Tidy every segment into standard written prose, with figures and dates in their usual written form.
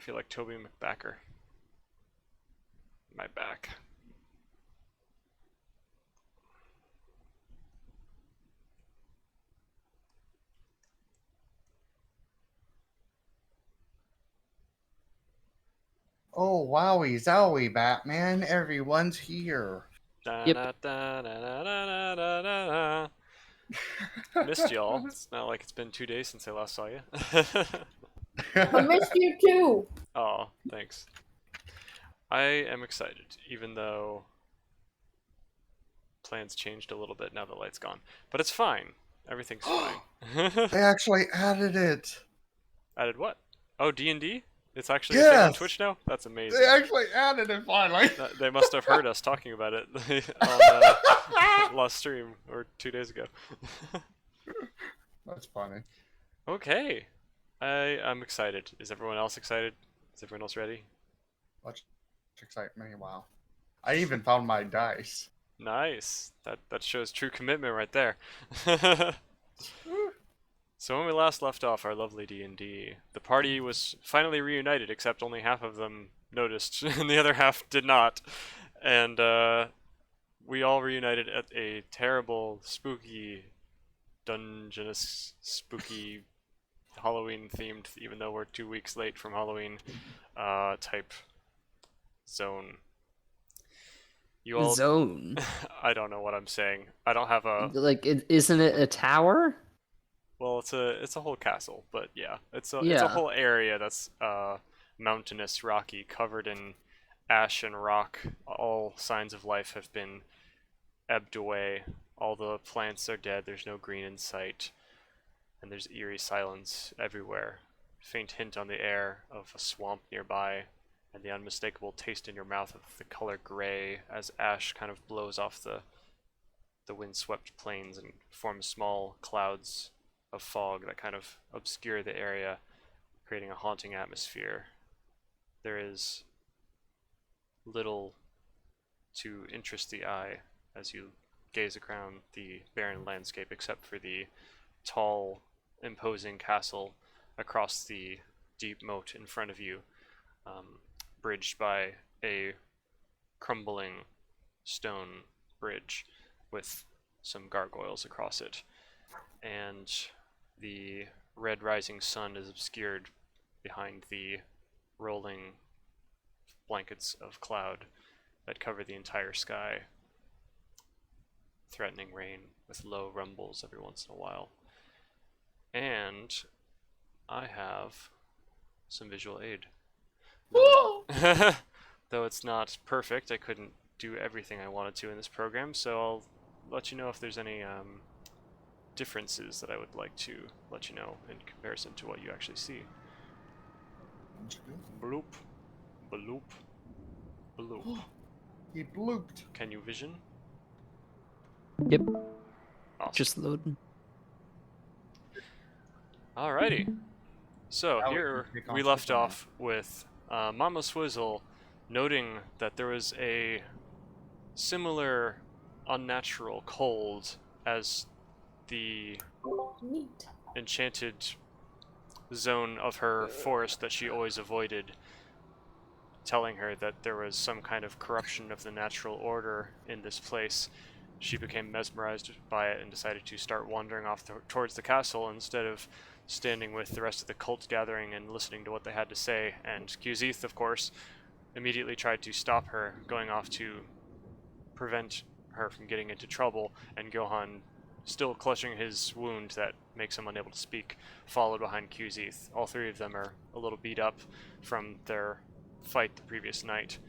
feel like Toby McBacker. My back. Oh, wowie zowie, Batman. Everyone's here. Yep. Missed y'all. It's not like it's been 2 days since I last saw you. I missed you too. Oh, thanks. I am excited, even though plans changed a little bit now the light's gone. But it's fine. Everything's fine. They actually added it. Added what? Oh, D&D? It's actually a thing on Yes! Twitch now? That's amazing. They actually added it finally. They must have heard us talking about it on last stream, or 2 days ago. That's funny. Okay. I'm excited. Is everyone else excited? Is everyone else ready? Much excitement. Wow. I even found my dice. Nice. That shows true commitment right there. So when we last left off our lovely D&D, the party was finally reunited, except only half of them noticed, and the other half did not. And we all reunited at a terrible, spooky, dungeonous, spooky, Halloween-themed, even though we're 2 weeks late from Halloween, type zone. You all... Zone. I don't know what I'm saying. I don't have a... Like, isn't it a tower? Well, it's a whole castle, but yeah, it's a Yeah. whole area that's mountainous, rocky, covered in ash and rock. All signs of life have been ebbed away. All the plants are dead. There's no green in sight, and there's eerie silence everywhere. Faint hint on the air of a swamp nearby, and the unmistakable taste in your mouth of the color gray as ash kind of blows off the windswept plains and forms small clouds of fog that kind of obscure the area, creating a haunting atmosphere. There is little to interest the eye as you gaze around the barren landscape, except for the tall, imposing castle across the deep moat in front of you, bridged by a crumbling stone bridge with some gargoyles across it. And the red rising sun is obscured behind the rolling blankets of cloud that cover the entire sky, threatening rain with low rumbles every once in a while. And I have some visual aid. Though it's not perfect, I couldn't do everything I wanted to in this program, so I'll let you know if there's any differences that I would like to let you know in comparison to what you actually see. Bloop, bloop, bloop. He blooped. Can you vision? Yep. Awesome. Just loading. Alrighty. So Now we here can kick we off left the plan. off with Mama Swizzle noting that there was a similar unnatural cold as the Neat. enchanted zone of her forest that she always avoided, telling her that there was some kind of corruption of the natural order in this place. She became mesmerized by it and decided to start wandering off towards the castle instead of standing with the rest of the cult gathering and listening to what they had to say. And Kuzith, of course, immediately tried to stop her, going off to prevent her from getting into trouble, and Gohan, still clutching his wound that makes him unable to speak, followed behind Kuzith. All three of them are a little beat up from their fight the previous night.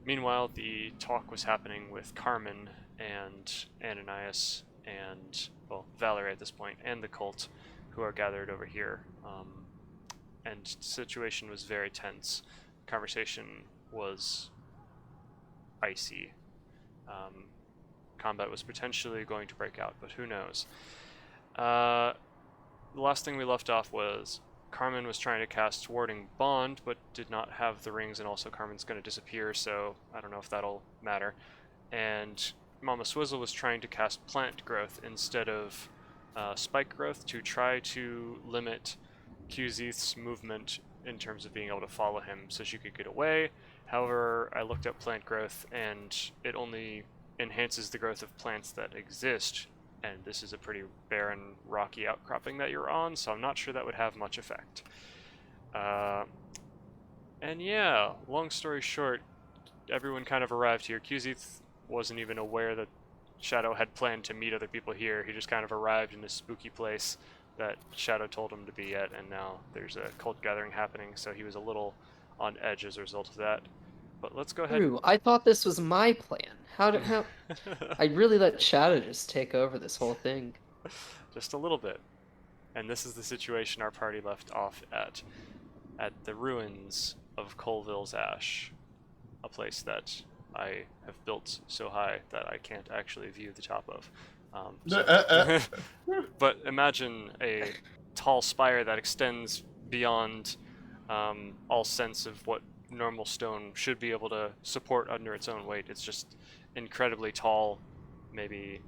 Meanwhile, the talk was happening with Carmen and Ananias and, well, Valerie at this point, and the cult, who are gathered over here. And the situation was very tense. Conversation was icy. Combat was potentially going to break out, but who knows. The last thing we left off was Carmen was trying to cast Warding Bond, but did not have the rings, and also Carmen's going to disappear, so I don't know if that'll matter. And Mama Swizzle was trying to cast Plant Growth instead of Spike Growth to try to limit Kuzith's movement in terms of being able to follow him so she could get away. However, I looked up plant growth and it only enhances the growth of plants that exist, and this is a pretty barren, rocky outcropping that you're on, so I'm not sure that would have much effect. And yeah, long story short, everyone kind of arrived here. Kuzith wasn't even aware that Shadow had planned to meet other people here. He just kind of arrived in this spooky place that Shadow told him to be at, and now there's a cult gathering happening, so he was a little on edge as a result of that. But let's go ahead. True. I thought this was my plan. How? I really let Shadow just take over this whole thing. Just a little bit. And this is the situation our party left off at the ruins of Colville's Ash, a place that I have built so high that I can't actually view the top of. But imagine a tall spire that extends beyond all sense of what normal stone should be able to support under its own weight. It's just incredibly tall, maybe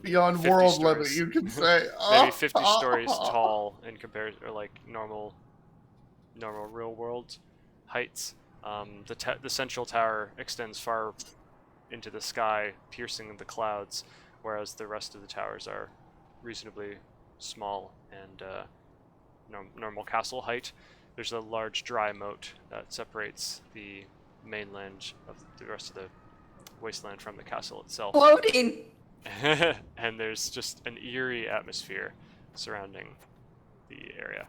Beyond 50 world stories. limit, you can say. Maybe 50 stories tall in comparison, or like normal real world heights. The central tower extends far into the sky, piercing the clouds, whereas the rest of the towers are reasonably small and normal castle height. There's a large dry moat that separates the mainland of the rest of the wasteland from the castle itself. Floating. And there's just an eerie atmosphere surrounding the area.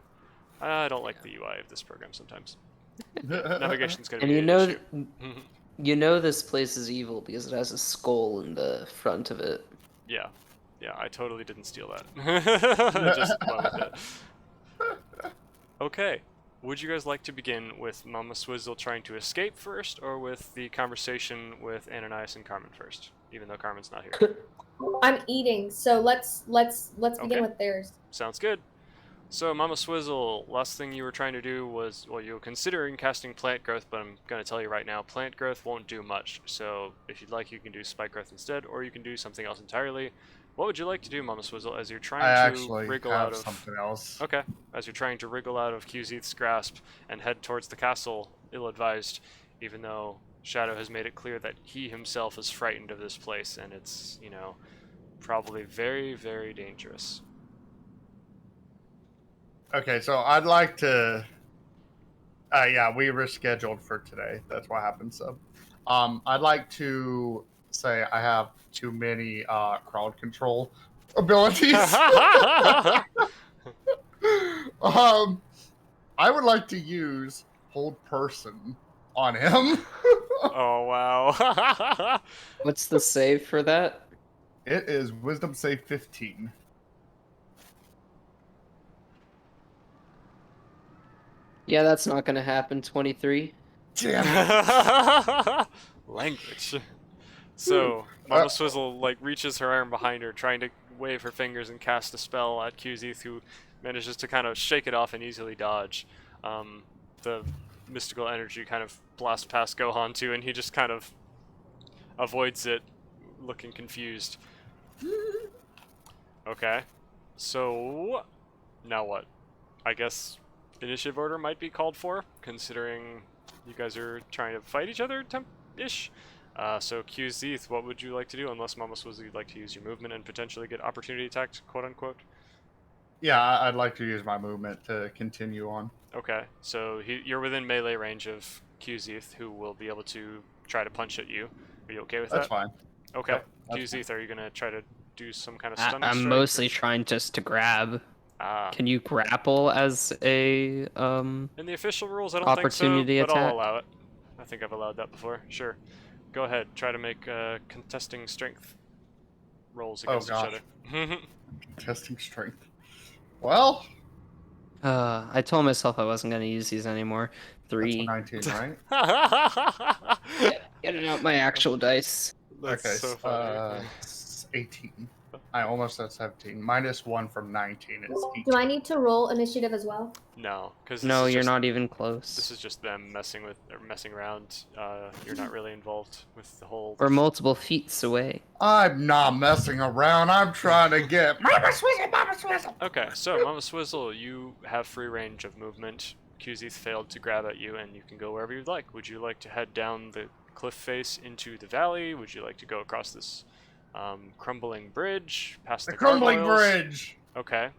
I don't like the UI of this program sometimes. Navigation's gonna And be you an know, issue. you know this place is evil because it has a skull in the front of it. Yeah, I totally didn't steal that. I just went with it. Okay, would you guys like to begin with Mama Swizzle trying to escape first, or with the conversation with Ananias and Carmen first? Even though Carmen's not here. I'm eating, so let's Okay. begin with theirs. Sounds good. So, Mama Swizzle, last thing you were trying to do was, well, you were considering casting plant growth, but I'm going to tell you right now, plant growth won't do much. So, if you'd like, you can do spike growth instead, or you can do something else entirely. What would you like to do, Mama Swizzle, as you're I trying to actually wriggle have out of... something else. Okay, as you're trying to wriggle out of Kuzith's grasp and head towards the castle, ill-advised, even though Shadow has made it clear that he himself is frightened of this place, and it's, you know, probably very, very dangerous. Okay, so I'd like to. Yeah, we rescheduled for today. That's what happened. So, I'd like to say I have too many crowd control abilities. I would like to use hold person on him. Oh, wow. What's the save for that? It is wisdom save 15. Yeah, that's not gonna happen. 23. Damn it. Language. So, Mama Swizzle, like, reaches her arm behind her, trying to wave her fingers and cast a spell at Kuzith, who manages to kind of shake it off and easily dodge. The mystical energy kind of blasts past Gohan, too, and he just kind of avoids it, looking confused. Okay. So, now what? I guess initiative order might be called for, considering you guys are trying to fight each other, ish. So Kuzith, what would you like to do? Unless Mama Swizzle, you'd like to use your movement and potentially get opportunity attacked, quote unquote. Yeah, I'd like to use my movement to continue on. Okay, so you're within melee range of Kuzith, who will be able to try to punch at you. Are you okay with That's that? fine. Okay. Yep, that's Kuzith, are you gonna try to do some kind of stunning I'm strike? mostly trying just to grab. Ah. Can you grapple as a In the official rules, I don't opportunity think so, but attack? I'll allow it. I think I've allowed that before. Sure. Go ahead. Try to make contesting strength rolls against each gosh. other. Testing strength. Well, I told myself I wasn't gonna use these anymore. that's 3. a 19, right? Getting out my actual dice. That's Okay, so funny. it's 18. I almost said 17. -1 from 19 is 18. Do I need to roll initiative as well? No, because No, you're not even close. This is just them messing around. You're not really involved with the whole. We're multiple feet away. I'm not messing around. I'm trying to get Mama Swizzle, Mama Swizzle. Okay, so Mama Swizzle, you have free range of movement QZ failed to grab at you, and you can go wherever you'd like. Would you like to head down the cliff face into the valley? Would you like to go across this crumbling bridge past The the crumbling gargoyles? bridge. Okay.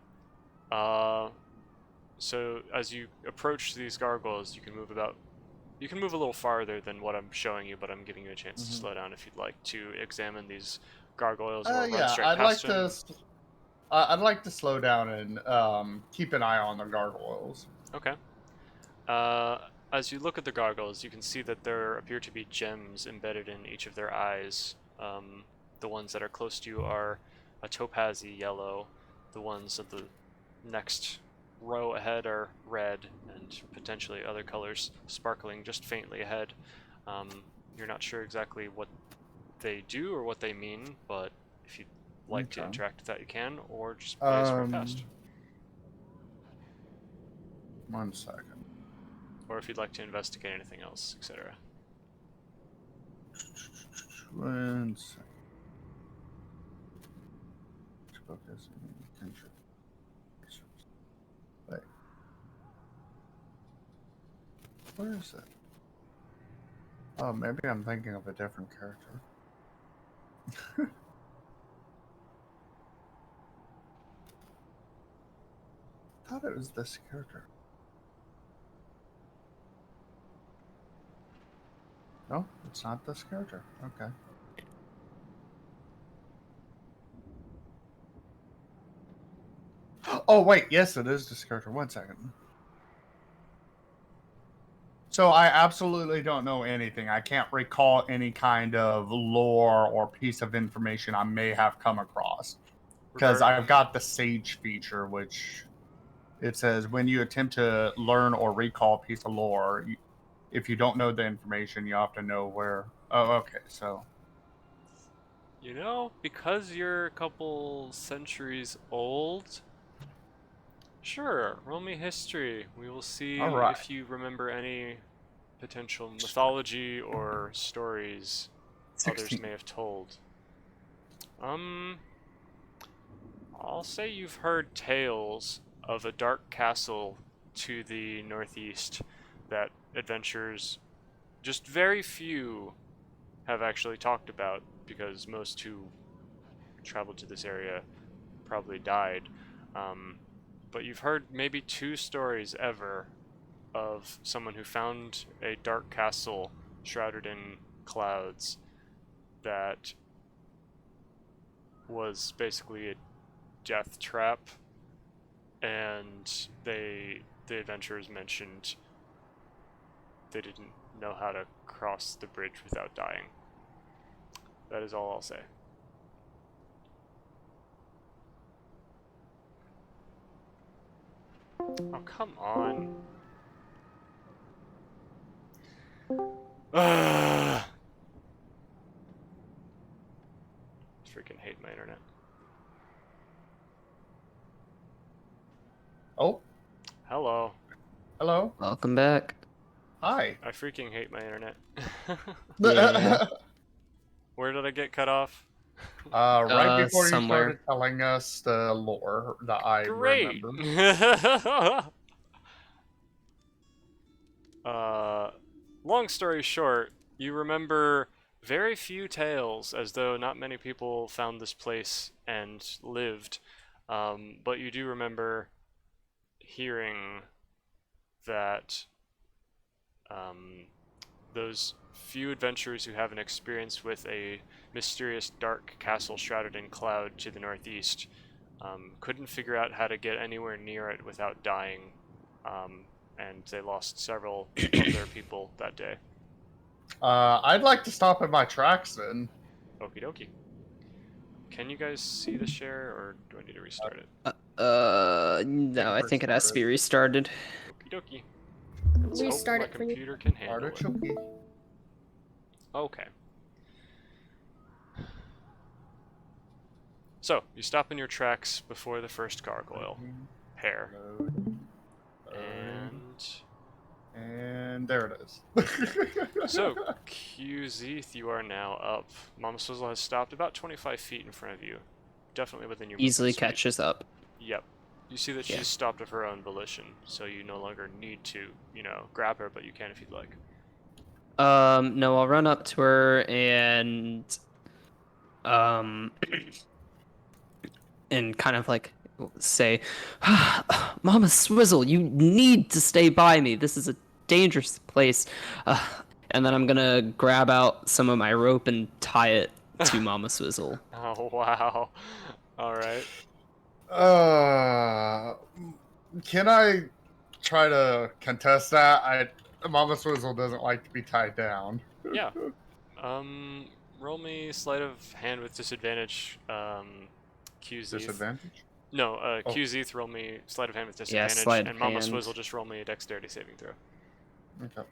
So as you approach these gargoyles, you can move a little farther than what I'm showing you, but I'm giving you a chance to Mhm. slow down if you'd like to examine these gargoyles or run Yeah, straight I'd like past them. to. I'd like to slow down and keep an eye on the gargoyles. Okay. As you look at the gargoyles, you can see that there appear to be gems embedded in each of their eyes. The ones that are close to you are a topazy yellow. The ones at the next row ahead are red, and potentially other colors sparkling just faintly ahead. You're not sure exactly what they do or what they mean, but if you'd like to Okay. interact with that, you can, or just blaze right Um, past. 1 second. Or if you'd like to investigate anything else, etc. 1 second. Focus and control. Wait. Where is it? Oh, maybe I'm thinking of a different character. I thought it was this character. No, it's not this character. Okay. Oh, wait. Yes, it is this character. 1 second. So I absolutely don't know anything. I can't recall any kind of lore or piece of information I may have come across. Because I've got the Sage feature, which it says when you attempt to learn or recall a piece of lore, if you don't know the information, you have to know where. Oh, okay. So You know, because you're a couple centuries old, sure, roll me history. We will see All right. if you remember any potential mythology or stories others 16. may have told. I'll say you've heard tales of a dark castle to the northeast that adventurers, just very few, have actually talked about, because most who traveled to this area probably died. But you've heard maybe 2 stories ever of someone who found a dark castle shrouded in clouds that was basically a death trap, and the adventurers mentioned they didn't know how to cross the bridge without dying. That is all I'll say. Oh, come on. Ugh. Freaking hate my internet. Oh, Hello. hello. Welcome back. Hi. I freaking hate my internet. Yeah. Where did I get cut off? Right before you somewhere. started telling us the lore that I Great. remember. Long story short, you remember very few tales, as though not many people found this place and lived. But you do remember hearing that those few adventurers who have an experience with a mysterious dark castle shrouded in cloud to the northeast couldn't figure out how to get anywhere near it without dying, and they lost several of their people that day. I'd like to stop in my tracks then. Okie dokie. Can you guys see the share, or do I need to restart it? No, I think it has to be restarted. Okie dokie. Let's hope Restart my it for you. computer can handle it. Artichoke. Okay. So, you stop in your tracks before the first gargoyle pair, And there it is. so QZ, you are now up. Mama Swizzle has stopped about 25 feet in front of you, definitely within your Easily movement speed. catches up. Yep. You see that Yeah. she's stopped of her own volition, so you no longer need to, grab her, but you can if you'd like. No, I'll run up to her and um and kind of like say, Mama Swizzle, you need to stay by me. This is a dangerous place. And then I'm gonna grab out some of my rope and tie it to Mama Swizzle. Oh, wow. Alright. Can I try to contest that? Mama Swizzle doesn't like to be tied down. Yeah. Roll me sleight of hand with disadvantage, QZ. Disadvantage? No, Oh. QZ, roll me sleight of hand with Yeah, disadvantage, sleight of and Mama hand. Swizzle just roll me a dexterity saving throw. Okay.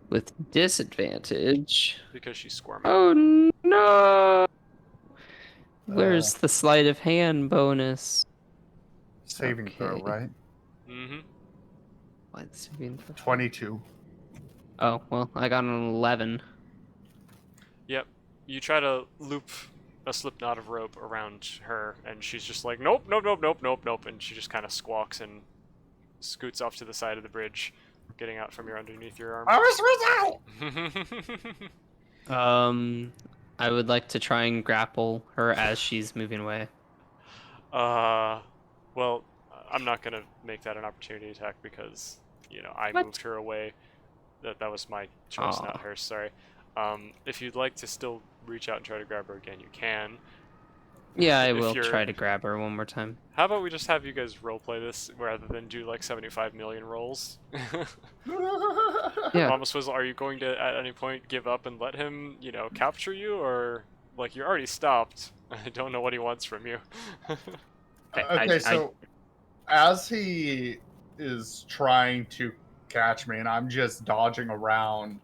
With disadvantage. Because she's squirming. Oh no! Where's the sleight of hand bonus? Saving throw, Okay. right? Mm-hmm. What's it mean for- 22. Oh, well, I got an 11. Yep. You try to loop a slip knot of rope around her, and she's just like, nope, nope, nope, nope, nope, nope, and she just kind of squawks and scoots off to the side of the bridge, getting out from underneath your arm. Mama Swizzle! I would like to try and grapple her as she's moving away. Well, I'm not gonna make that an opportunity attack because, I What? moved her away. That was my choice, Aw. not hers, sorry. If you'd like to still reach out and try to grab her again, you can. Yeah, I If will you're- try to grab her one more time. How about we just have you guys roleplay this rather than do like 75 million rolls? Yeah. Mama Swizzle, are you going to at any point give up and let him, capture you, or like you're already stopped? I don't know what he wants from you. Okay, so as he is trying to catch me and I'm just dodging around,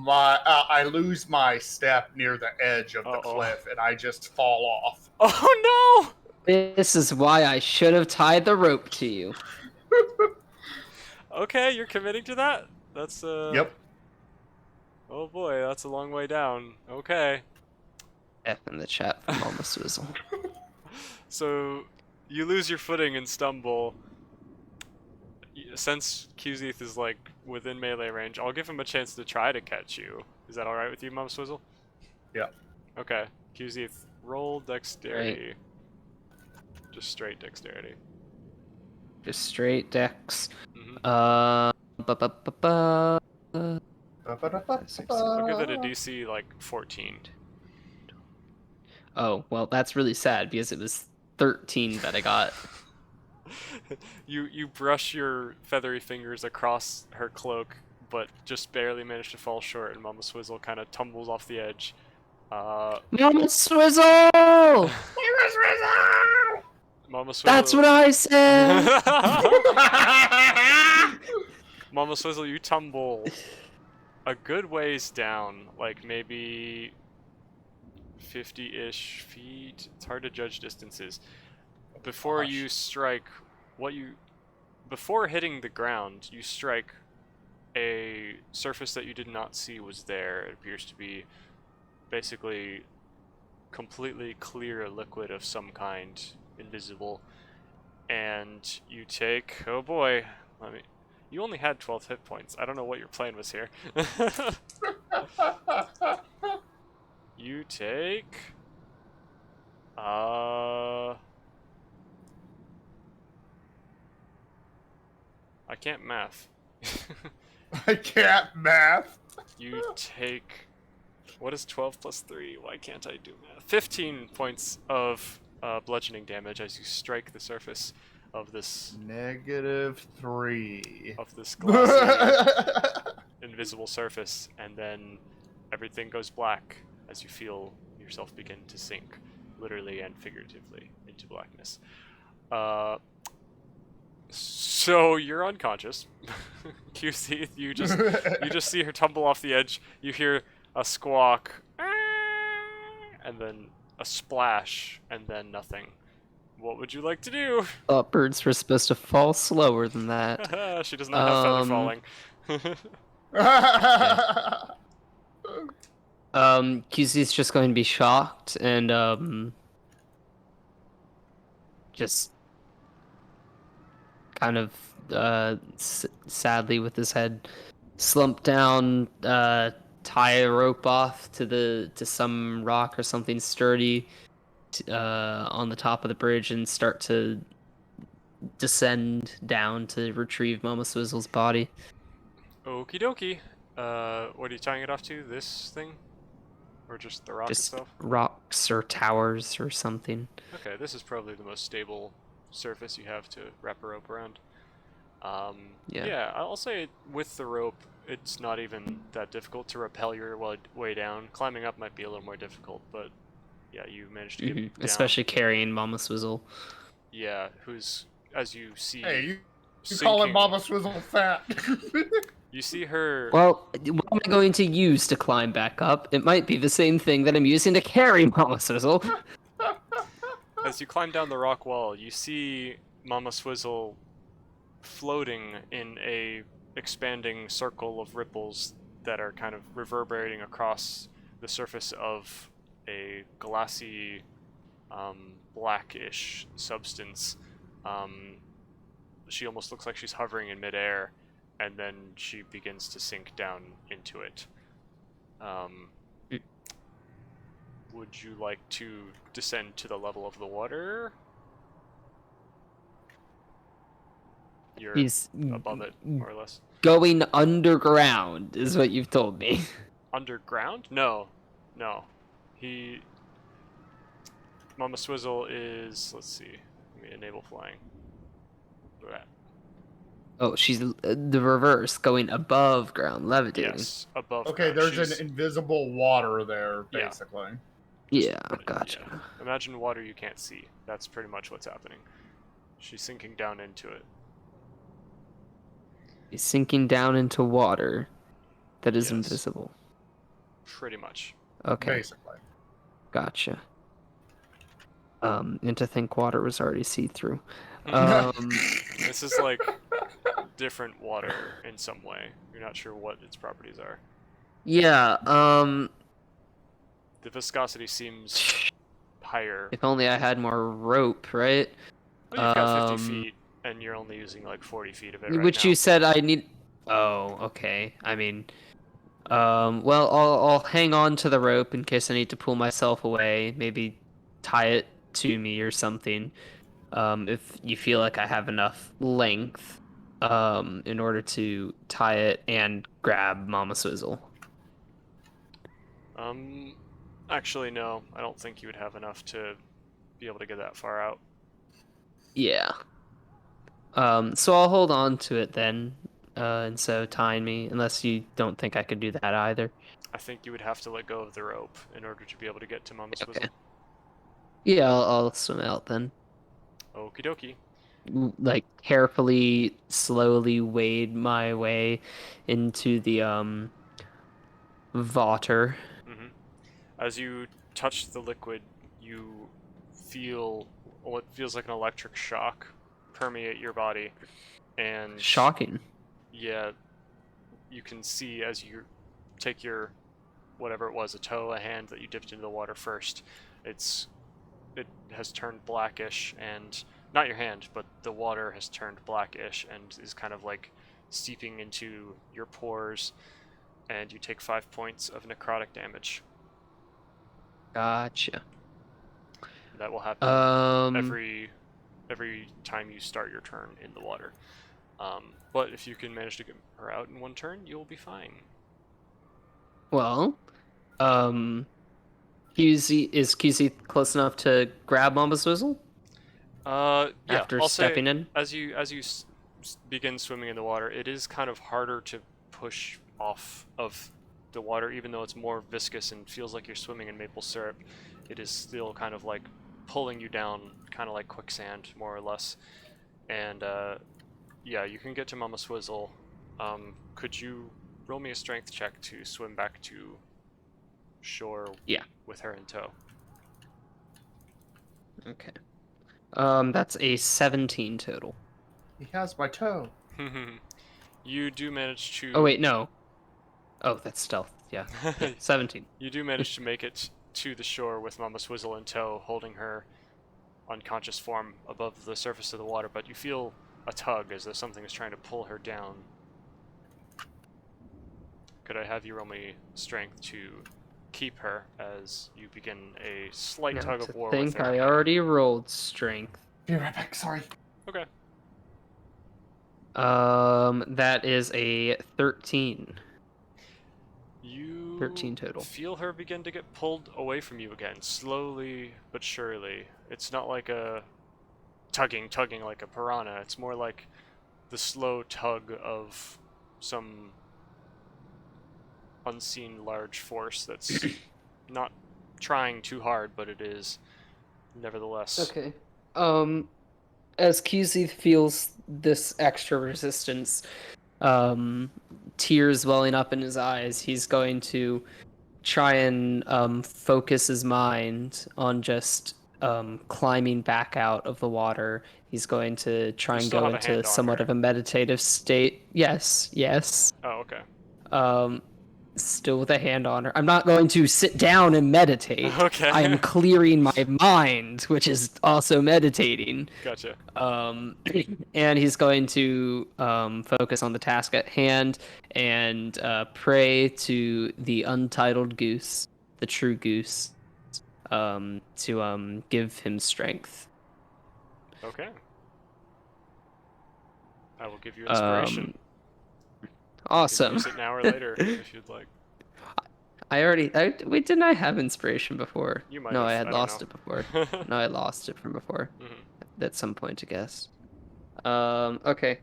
I lose my step near the edge of the Uh-oh. cliff and I just fall off. Oh This is why I should have tied the rope to you. no! Okay, you're committing to that? That's Yep. Oh boy, that's a long way down. Okay. F in the chat for Mama Swizzle. So you lose your footing and stumble. Since Qzeth is like within melee range, I'll give him a chance to try to catch you. Is that alright with you, Mom Swizzle? Yeah. Okay. Qzeth, roll dexterity. Just straight dexterity. Just straight dex. Hmm. Ba-ba-ba-ba. I'll give it a DC like 14. Oh, well, that's really sad because it was 13 that I got. You brush your feathery fingers across her cloak, but just barely manage to fall short, and Mama Swizzle kind of tumbles off the edge. Mama Swizzle! Mama Swizzle. That's what I said! Mama Swizzle, you tumble a good ways down, like maybe 50-ish feet. It's hard to judge distances. Before Gosh. you strike, before hitting the ground, you strike a surface that you did not see was there. It appears to be basically completely clear liquid of some kind, invisible. And you take, oh boy, you only had 12 hit points. I don't know what your plan was here. You take, I can't math. I can't math. You take, what is 12 plus 3? Why can't I do math? 15 points of bludgeoning damage as you strike the surface of this -3. glassy invisible surface, and then everything goes black as you feel yourself begin to sink, literally and figuratively, into blackness. So you're unconscious. You just see her tumble off the edge. You hear a squawk, and then a splash, and then nothing. What would you like to do? Thought birds were supposed to fall slower than that. She does not have feather falling. QC's just going to be shocked and just kind of sadly with his head slumped down, tie a rope off to some rock or something sturdy on the top of the bridge and start to descend down to retrieve Mama Swizzle's body. Okie dokie. What are you tying it off to? This thing? Or just the rock Just itself? rocks or towers or something. Okay, this is probably the most stable surface you have to wrap a rope around. Yeah. I'll say with the rope, it's not even that difficult to rappel your way down. Climbing up might be a little more difficult, but yeah, you managed to get down. Especially carrying Mama Swizzle. Yeah, who's, as you see, Hey, you call it sinking- Mama Swizzle fat. You see her. Well, what am I going to use to climb back up? It might be the same thing that I'm using to carry Mama Swizzle. As you climb down the rock wall, you see Mama Swizzle floating in a expanding circle of ripples that are kind of reverberating across the surface of a glassy, blackish substance. She almost looks like she's hovering in midair, and then she begins to sink down into it. Would you like to descend to the level of the water? You're He's above it, more or less. going underground, is what you've told me. Underground? No. Mama Swizzle is, let's see, let me enable flying. Blah. Oh, she's the reverse, going above ground, levitating. Yes, above Okay, ground. there's She's- an invisible water there, Yeah. basically. Yeah, gotcha. yeah. Imagine water you can't see. That's pretty much what's happening. She's sinking down into it. He's sinking down into water that is Yes. invisible. Pretty much. Okay, Basically. gotcha. And to think water was already see-through. This is like different water in some way. You're not sure what its properties are. Yeah, The viscosity seems higher. if only I had more rope, right? Well, you've got 50 Um, feet, and you're only using like 40 feet of it right Which now. you said I need. Oh, okay. I mean, well, I'll hang on to the rope in case I need to pull myself away. Maybe tie it to me or something. If you feel like I have enough length, in order to tie it and grab Mama Swizzle. Actually, no. I don't think you would have enough to be able to get that far out. Yeah. So I'll hold on to it then, and so tying me, unless you don't think I could do that either. I think you would have to let go of the rope in order to be able to get to Mama Swizzle. Okay. Yeah, I'll swim out then. Okie dokie. Like carefully, slowly wade my way into the water. hmm As you touch the liquid, you feel what feels like an electric shock permeate your body, and Shocking. yeah, you can see as you take your whatever it was, a toe, a hand that you dipped into the water first, it has turned blackish, and not your hand, but the water has turned blackish and is kind of like seeping into your pores, and you take 5 points of necrotic damage. Gotcha. That will happen every time you start your turn in the water. But if you can manage to get her out in one turn, you'll be fine. Well, QZ close enough to grab Mama Swizzle Yeah, after I'll say, stepping in? as you begin swimming in the water, it is kind of harder to push off of the water, even though it's more viscous and feels like you're swimming in maple syrup. It is still kind of like pulling you down, kind of like quicksand, more or less. And yeah, you can get to Mama Swizzle. Could you roll me a strength check to swim back to shore? Yeah. With her in tow. Okay. That's a 17 total. He has my toe. You do manage to. Oh wait, no. Oh, that's stealth. Yeah. 17. You do manage to make it to the shore with Mama Swizzle in tow, holding her unconscious form above the surface of the water, but you feel a tug, as though something is trying to pull her down. Could I have you roll me strength to keep her as you begin a slight Now, tug to of war think with her? I already rolled strength. Be right back. Sorry. Okay. That is a 13. You 13 total. feel her begin to get pulled away from you again, slowly but surely. It's not like a tugging like a piranha. It's more like the slow tug of some unseen large force that's not trying too hard, but it is nevertheless. Okay. As QZ feels this extra resistance, tears welling up in his eyes, he's going to try and focus his mind on just climbing back out of the water. He's going to try You and still go have a hand into on somewhat her. of a meditative state. Yes, yes. Oh, okay. Still with a hand on her. I'm not going to sit down and meditate. Okay. I am clearing my mind, which is also meditating. Gotcha. And he's going to focus on the task at hand and pray to the untitled goose, the true goose, to give him strength. Okay. I will give you inspiration. You can Awesome. use it now or later if you'd like. Wait, didn't I have inspiration before? You might No, have. I had I don't lost know. it before. No, I lost it from before. Mhm. At some point, I guess. Okay.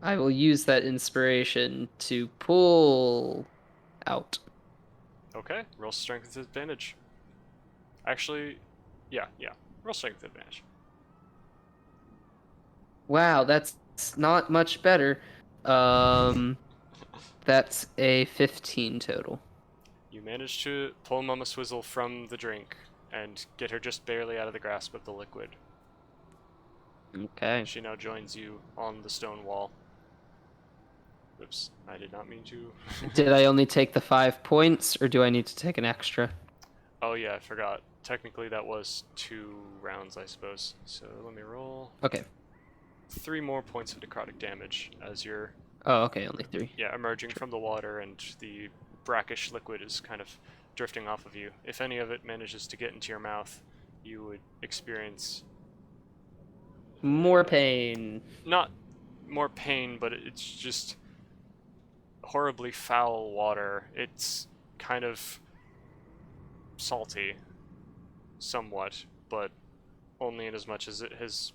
I will use that inspiration to pull out. Okay, roll strength with advantage. Actually, yeah. Roll strength with advantage. Wow, that's not much better. That's a 15 total. You manage to pull Mama Swizzle from the drink and get her just barely out of the grasp of the liquid. Okay. She now joins you on the stone wall. Oops, I did not mean to. Did I only take the 5 points, or do I need to take an extra? Oh yeah, I forgot. Technically that was 2 rounds, I suppose. So let me roll. Okay. 3 more points of necrotic damage as you're Oh, okay, only 3. emerging from the water and the brackish liquid is kind of drifting off of you. If any of it manages to get into your mouth, you would experience More pain. not more pain, but it's just horribly foul water. It's kind of salty, somewhat, but only in as much as it has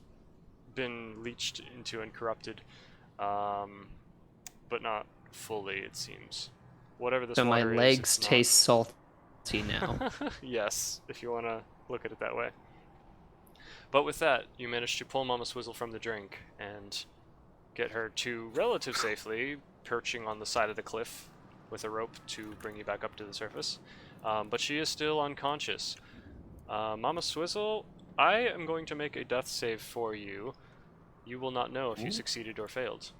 been leached into and corrupted, but not fully, it seems. Whatever this So my water is, legs it's not. taste salty now. Yes, if you want to look at it that way. But with that, you manage to pull Mama Swizzle from the drink and get her to relative safely, perching on the side of the cliff with a rope to bring you back up to the surface. But she is still unconscious. Mama Swizzle, I am going to make a death save for you. You will not know if you Ooh. succeeded or failed.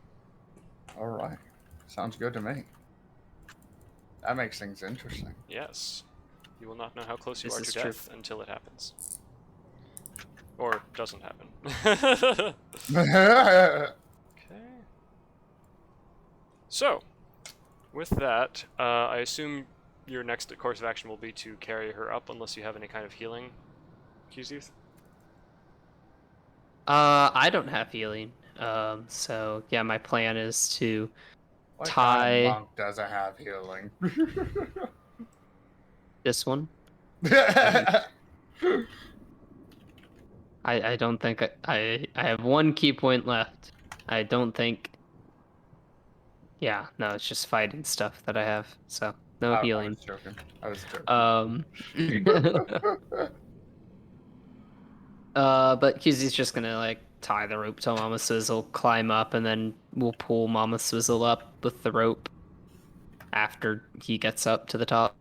All right. Sounds good to me. That makes things interesting. Yes. You will not know how close you This are is to true. death until it happens. Or doesn't happen. Okay. So, with that, I assume your next course of action will be to carry her up, unless you have any kind of healing, Qzeth? I don't have healing. So yeah, my plan is to What Tie- kind of monk doesn't have healing? this one. I don't think I have 1 key point left. I don't think. Yeah, no, it's just fighting stuff that I have. So no I healing. was joking. I was joking. But QZ's just gonna like tie the rope to Mama Swizzle, climb up, and then we'll pull Mama Swizzle up with the rope after he gets up to the top.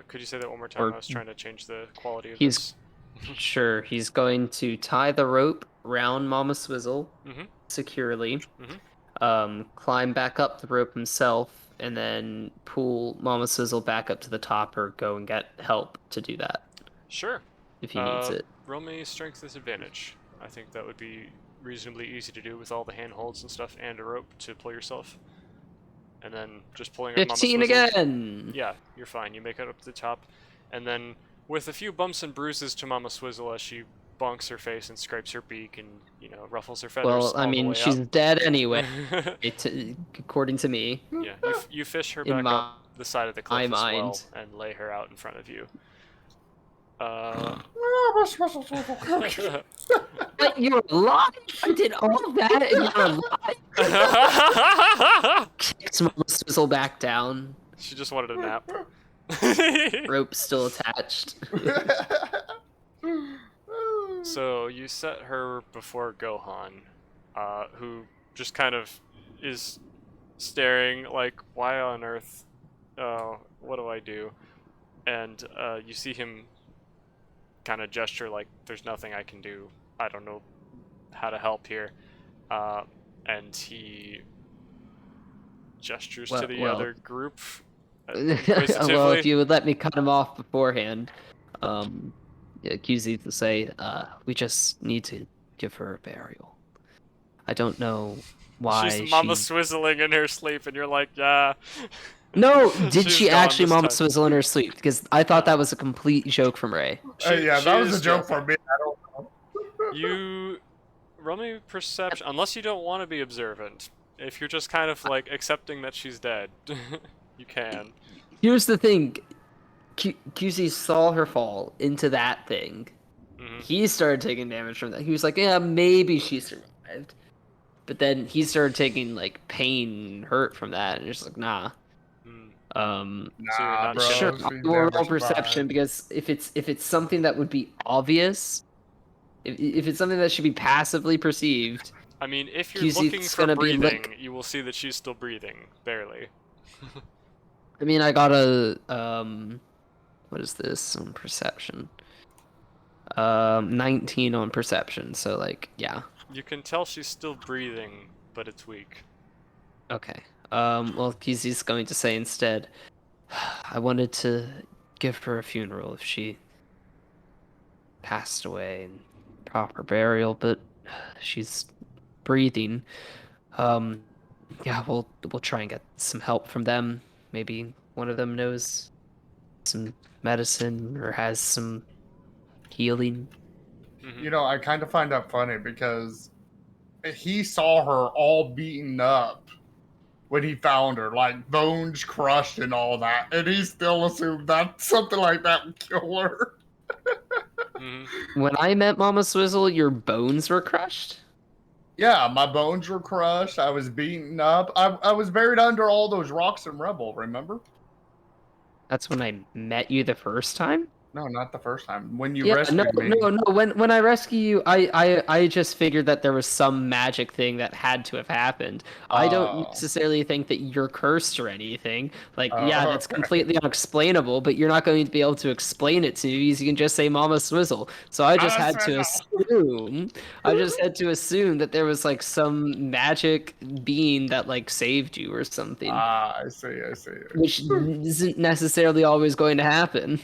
Could you say that one more time? Or- I was trying to change the quality of He's- this. Sure, he's going to tie the rope round Mama Swizzle Mhm. securely, Mhm. climb back up the rope himself, and then pull Mama Swizzle back up to the top or go and get help to do that Sure. if he needs it. roll me strength disadvantage. I think that would be reasonably easy to do with all the handholds and stuff and a rope to pull yourself. And then just pulling up Mama 15 Swizzle. again. Yeah, you're fine. You make it up to the top. And then with a few bumps and bruises to Mama Swizzle as she bonks her face and scrapes her beak and, ruffles her feathers. Well, I all the mean, way she's up. dead anyway, according to me. Yeah, you fish her In back up the side of the cliff my as well mind. and lay her out in front of you. But you're alive? I did all that and you're alive? Kicks Mama Swizzle back down. She just wanted a nap. Rope still attached. So you set her before Gohan, who just kind of is staring like, why on earth? What do I do? And you see him kind of gesture like, there's nothing I can do. I don't know how to help here. And he gestures to the Well. other group. Well, inquisitively. if you would let me cut him off beforehand, QZ to say, we just need to give her a burial. I don't know why She's Mama she... Swizzling in her sleep, and you're like, yeah. No, did She's she gone actually this Mama time. Swizzle in her sleep? Because I thought that was a complete joke from Ray. Yeah, She that was is a joke joking. for me. I don't know. You roll me perception, unless you don't want to be observant. If you're just kind of like accepting that she's dead, you can. Here's the thing. QZ saw her fall into that thing. Mhm. He started taking damage from that. He was like, yeah, maybe she survived. But then he started taking like pain and hurt from that, and just like, nah. Mm. Nah, So you're not bro. Sure, She's I'll she's roll never perception survived. because if it's something that would be obvious, if it's something that should be passively perceived, I mean, if you're QZ looking is for gonna be breathing, like- you will see that she's still breathing, barely. I mean, I got a what is this on perception? 19 on perception. So like, yeah. You can tell she's still breathing, but it's weak. Okay. Well, QZ's going to say instead, I wanted to give her a funeral if she passed away and proper burial, but she's breathing. Yeah, we'll try and get some help from them. Maybe one of them knows some medicine or has some healing. Mhm. You know, I kind of find that funny because he saw her all beaten up when he found her, like bones crushed and all that, and he still assumed that something like that would kill her. Mhm. When I met Mama Swizzle, your bones were crushed? Yeah, my bones were crushed. I was beaten up. I was buried under all those rocks in Rebel, remember? That's when I met you the first time? No, not the first time. When you Yeah, rescued me. no. When I rescue you, I just figured that there was some magic thing that had to have happened. I don't Oh. necessarily think that you're cursed or anything. Like, Oh, yeah, that's okay. completely unexplainable, but you're not going to be able to explain it to me because you can just say Mama Swizzle. So I just Mama had to Swizzle. assume that there was like some magic being that like saved you or something, Ah, I see. which isn't necessarily always going to happen.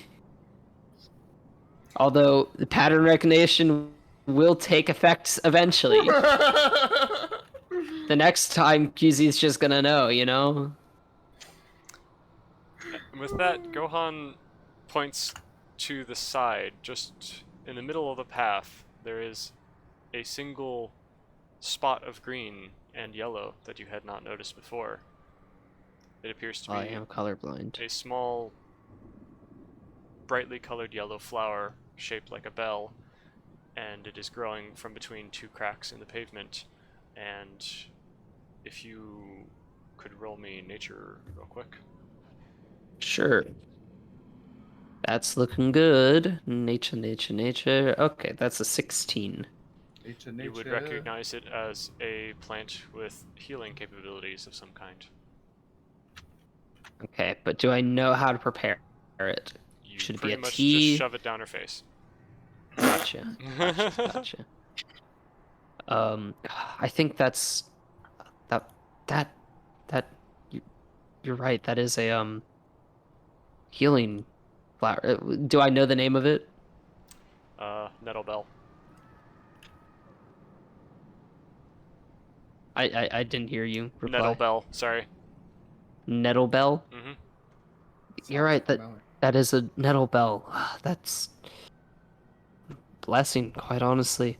Although the pattern recognition will take effect eventually. The next time QZ's just gonna know, you know? With that, Gohan points to the side, just in the middle of the path. There is a single spot of green and yellow that you had not noticed before. It appears to be I am colorblind. a small, brightly colored yellow flower shaped like a bell, and it is growing from between two cracks in the pavement. And if you could roll me nature real quick. Sure. That's looking good. Nature. Okay, that's a 16. You would recognize it as a plant with healing capabilities of some kind. Okay, but do I know how to prepare it? You Should it be pretty a much tea? just shove it down her face. Gotcha. I think that's that you're right. That is a healing flower. Do I know the name of it? Nettlebell. I didn't hear you reply. Nettlebell, sorry. Nettlebell? Mm-hmm. You're right, Sounds familiar. that is a Nettlebell. That's a blessing, quite honestly.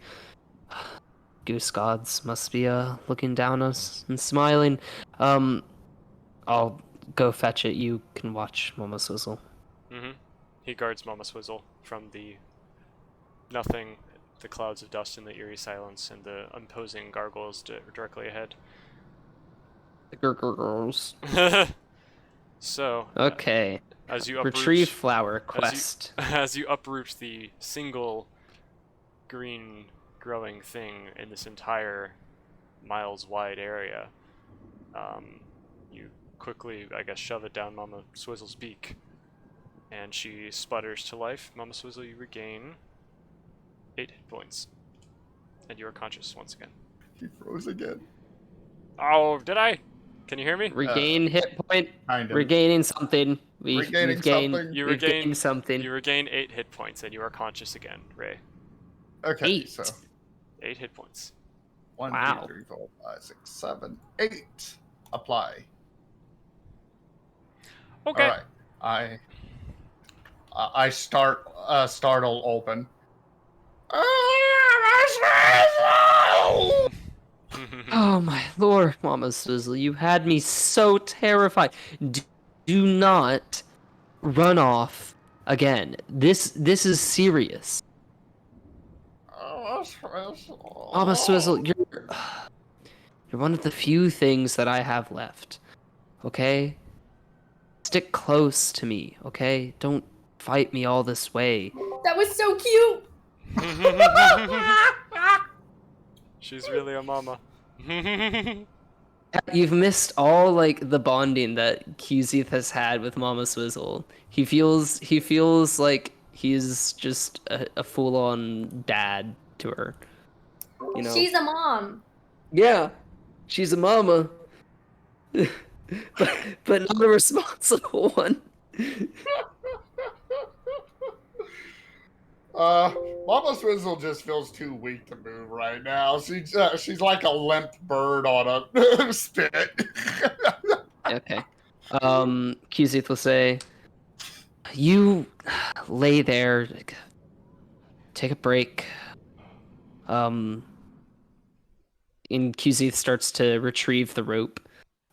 Goose gods must be looking down us and smiling. I'll go fetch it. You can watch Momo Swizzle. Mm-hmm. He guards Mama Swizzle from the nothing, the clouds of dust and the eerie silence, and the imposing gargoyles directly ahead. The girls. So, Okay. as you uproot, Retrieve flower quest. as you uproot the single green growing thing in this entire miles wide area, you quickly, I guess, shove it down Mama Swizzle's beak, and she sputters to life. Mama Swizzle, you regain 8 hit points, and you are conscious once again. He froze again. Oh, did I? Can you hear me? Regain hit point. Kind of. Regaining something. Regaining we've gained, something. You we've regain gained something. You regain 8 hit points, and you are conscious again, Ray. Okay, 8. so 8 hit points. 1, Wow. 2, 3, 4, 5, 6, 7, 8. Apply. Okay. All right. I start startle open. Oh my lord, Mama Swizzle, you had me so terrified. Do not run off again. This is serious. Mama Swizzle, you're one of the few things that I have left. Okay? Stick close to me, okay? Don't fight me all this way. That was so cute. She's really a mama. You've missed all like the bonding that Kuzith has had with Mama Swizzle. He feels like he's just a full-on dad to her. You know? She's a mom. Yeah, she's a mama, but not a responsible one. Mama Swizzle just feels too weak to move right now. She's like a limp bird on a spit. Okay. Kuzith will say, "You lay there, take a break." And Kuzith starts to retrieve the rope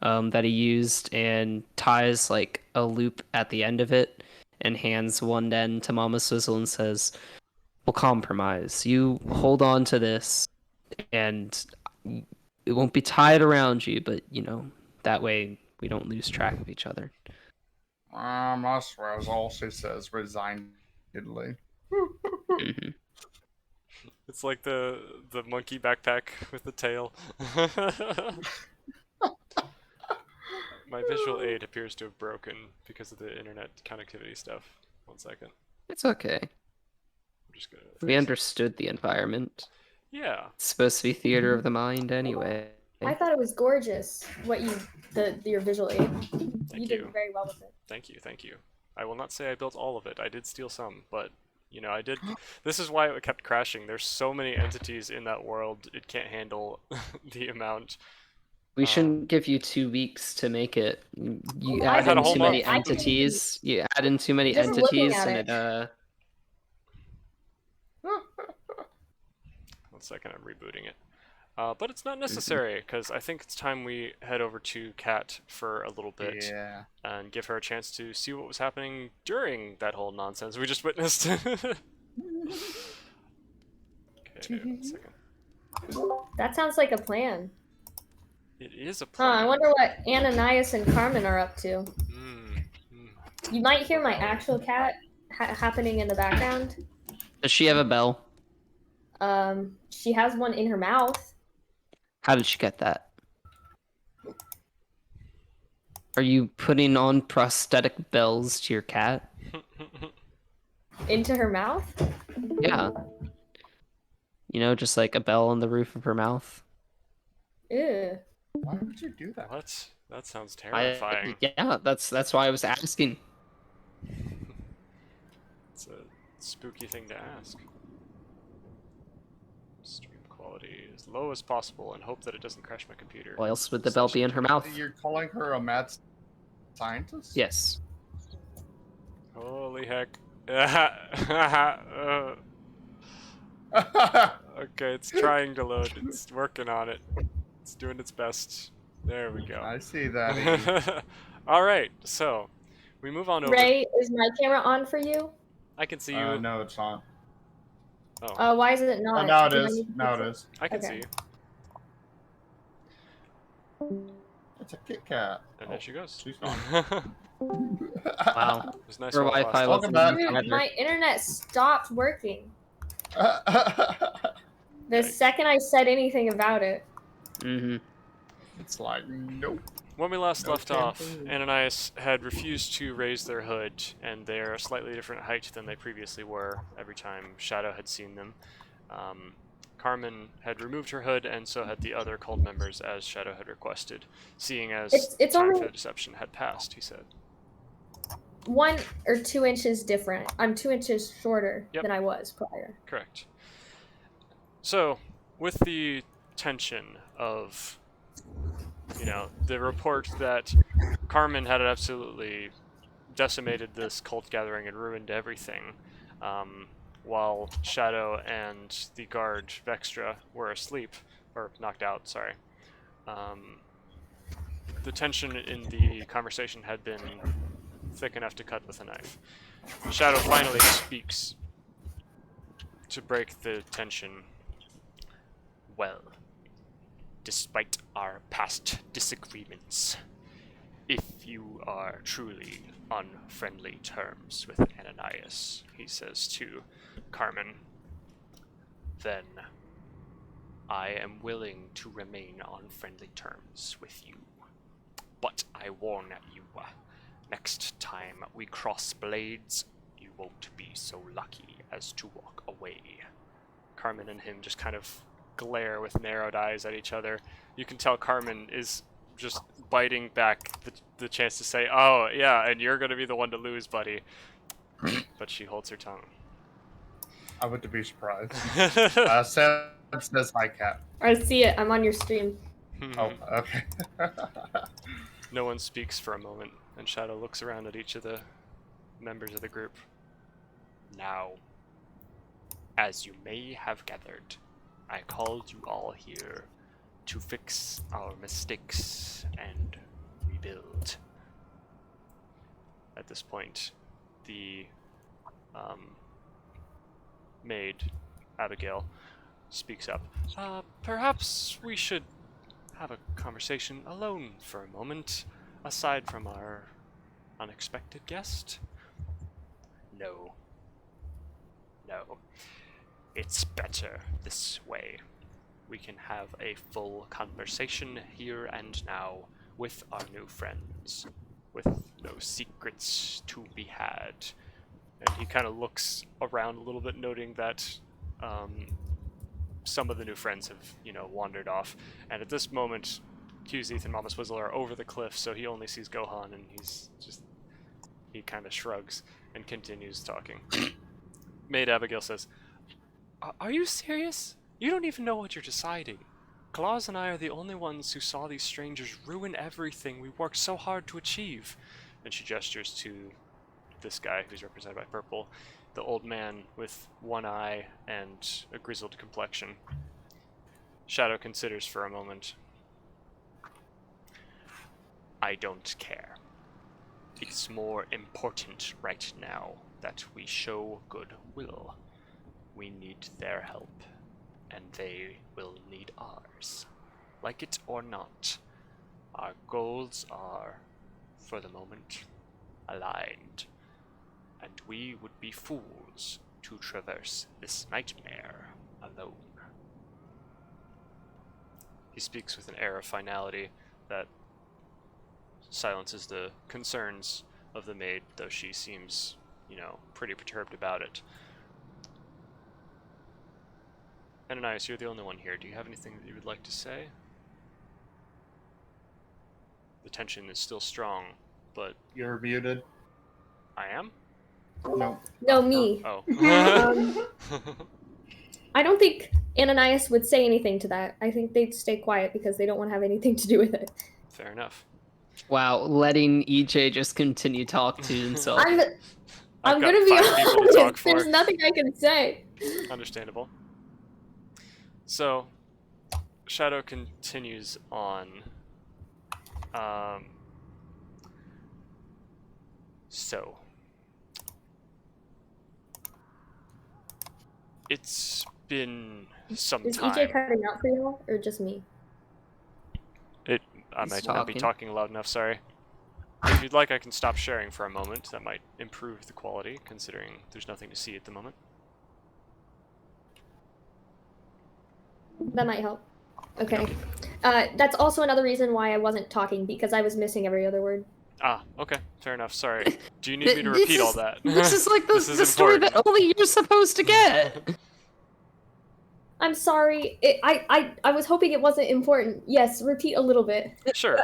that he used and ties like a loop at the end of it and hands one end to Mama Swizzle and says, "We'll compromise. You hold on to this, and it won't be tied around you, but you know that way we don't lose track of each other." Mama Swizzle, she says resignedly. Mhm. It's like the monkey backpack with the tail. My visual aid appears to have broken because of the internet connectivity stuff. 1 second. It's okay. I'm just gonna. We understood the environment. Yeah. It's supposed to be theater of the mind anyway. I thought it was gorgeous. What your visual aid. Thank You did you. very well with it. Thank you. Thank you. I will not say I built all of it. I did steal some, but you know I did. This is why it kept crashing. There's so many entities in that world. It can't handle the amount. We shouldn't give you 2 weeks to make it. You I add had in a whole too many month. entities. You add in too many Just looking entities, at and it. 1 second, I'm rebooting it. But it's not necessary because I think it's time we head over to Kat for a little bit Yeah. and give her a chance to see what was happening during that whole nonsense we just witnessed. Okay, 1 second. That sounds like a plan. It is a Huh, plan. I wonder what Ananias and Carmen are up to. Mm, mm. You might hear my actual cat happening in the background. Does she have a bell? She has one in her mouth. How did she get that? Are you putting on prosthetic bells to your cat? Into her mouth? Yeah. You know, just like a bell on the roof of her mouth. Ew. Why would you do that? What? That sounds terrifying. Yeah, that's why I was asking. It's a spooky thing to ask. quality as low as possible and hope that it doesn't crash my computer. Why else would the bell be in her mouth? You're calling her a mad scientist? Yes. Holy heck. Okay, it's trying to load. It's working on it. It's doing its best. There we go. I see that. Alright, so we move on over. Ray, is my camera on for you? I can see you. No, it's not. Oh, Why is it not? Oh, now it Do I is. need to Now fix it is. I can okay. see you. It's a Kit Kat. And there she goes. She's gone. Wow. It was nice Her while it Wi-Fi lasted. Welcome wasn't back. Dude, either. my internet stopped working. The Yikes. second I said anything about it. Mm-hmm. It's like, nope. When we last No left off, campaign. Ananias had refused to raise their hood, and they're a slightly different height than they previously were every time Shadow had seen them. Carmen had removed her hood, and so had the other cult members, as Shadow had requested, seeing as It's time only for the deception had passed, he said. 1 or 2 inches different. I'm 2 inches shorter Yep. than I was prior. Correct. So, with the tension of, the report that Carmen had absolutely decimated this cult gathering and ruined everything, while Shadow and the guard Vextra were asleep, or knocked out, sorry. The tension in the conversation had been thick enough to cut with a knife. Shadow finally speaks to break the tension. Well, despite our past disagreements, if you are truly on friendly terms with Ananias, he says to Carmen, then I am willing to remain on friendly terms with you. But I warn you, next time we cross blades, you won't be so lucky as to walk away. Carmen and him just kind of glare with narrowed eyes at each other. You can tell Carmen is just biting back the chance to say, oh, yeah, and you're going to be the one to lose, buddy. But she holds her tongue. I would be surprised. Sam says hi, Cat. I see it. I'm on your stream. Oh, okay. No one speaks for a moment, and Shadow looks around at each of the members of the group. Now, as you may have gathered, I called you all here to fix our mistakes and rebuild. At this point, the maid, Abigail, speaks up. Perhaps we should have a conversation alone for a moment, aside from our unexpected guest? No. No. It's better this way. We can have a full conversation here and now with our new friends, with no secrets to be had. And he kind of looks around a little bit, noting that some of the new friends have, wandered off. And at this moment, Qzeth and Mama Swizzle are over the cliff, so he only sees Gohan, and he kind of shrugs and continues talking. Maid Abigail says, Are you serious? You don't even know what you're deciding. Claus and I are the only ones who saw these strangers ruin everything we worked so hard to achieve. And she gestures to this guy, who's represented by purple, the old man with one eye and a grizzled complexion. Shadow considers for a moment. I don't care. It's more important right now that we show goodwill. We need their help, and they will need ours. Like it or not, our goals are, for the moment, aligned, and we would be fools to traverse this nightmare alone. He speaks with an air of finality that silences the concerns of the maid, though she seems, pretty perturbed about it. Ananias, you're the only one here. Do you have anything that you would like to say? The tension is still strong, but You're muted. I am? No. No, me. Oh. I don't think Ananias would say anything to that. I think they'd stay quiet because they don't want to have anything to do with it. Fair enough. Wow, letting EJ just continue talk to himself. I'm I've got gonna be 5 people to talk honest. for. There's nothing I can say. Understandable. So, Shadow continues on. So, it's been some Is time. EJ cutting out for y'all, or just me? I He's might not be talking. talking loud enough, sorry. If you'd like, I can stop sharing for a moment. That might improve the quality, considering there's nothing to see at the moment. That might help. Okay. That's also another reason why I wasn't talking, because I was missing every other word. Ah, okay, fair enough, sorry. Do you need me to repeat all that? This is like This the is story important. that only you're supposed to get. I'm sorry. I was hoping it wasn't important. Yes, repeat a little bit. Sure.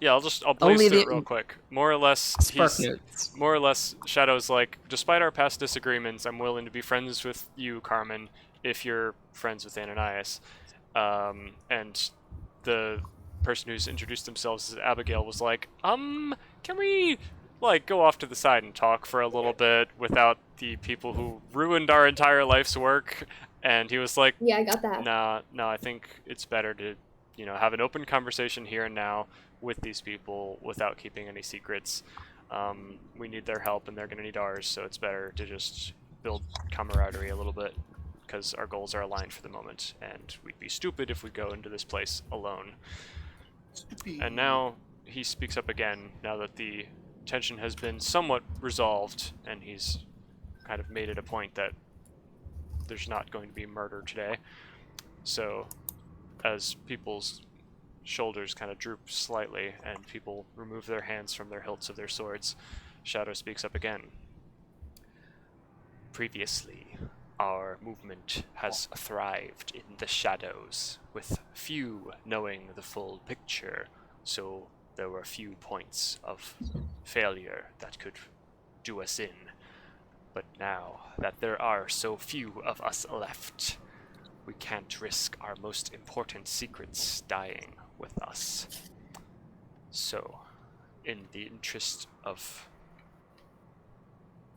Yeah, I'll blaze Only through it the- real quick. More or less, Spark notes. more or less, Shadow's like, despite our past disagreements, I'm willing to be friends with you, Carmen, if you're friends with Ananias. And the person who's introduced themselves as Abigail was like, can we, like, go off to the side and talk for a little bit without the people who ruined our entire life's work? And he was like, Yeah, I got that. no, I think it's better to, have an open conversation here and now with these people without keeping any secrets. We need their help and they're going to need ours, so it's better to just build camaraderie a little bit because our goals are aligned for the moment, and we'd be stupid if we go into this place alone. And now he speaks up again, now that the tension has been somewhat resolved, and he's kind of made it a point that there's not going to be murder today. So, as people's shoulders kind of droop slightly and people remove their hands from their hilts of their swords, Shadow speaks up again. Previously, our movement has thrived in the shadows, with few knowing the full picture, so there were few points of failure that could do us in. But now that there are so few of us left, we can't risk our most important secrets dying with us. So, in the interest of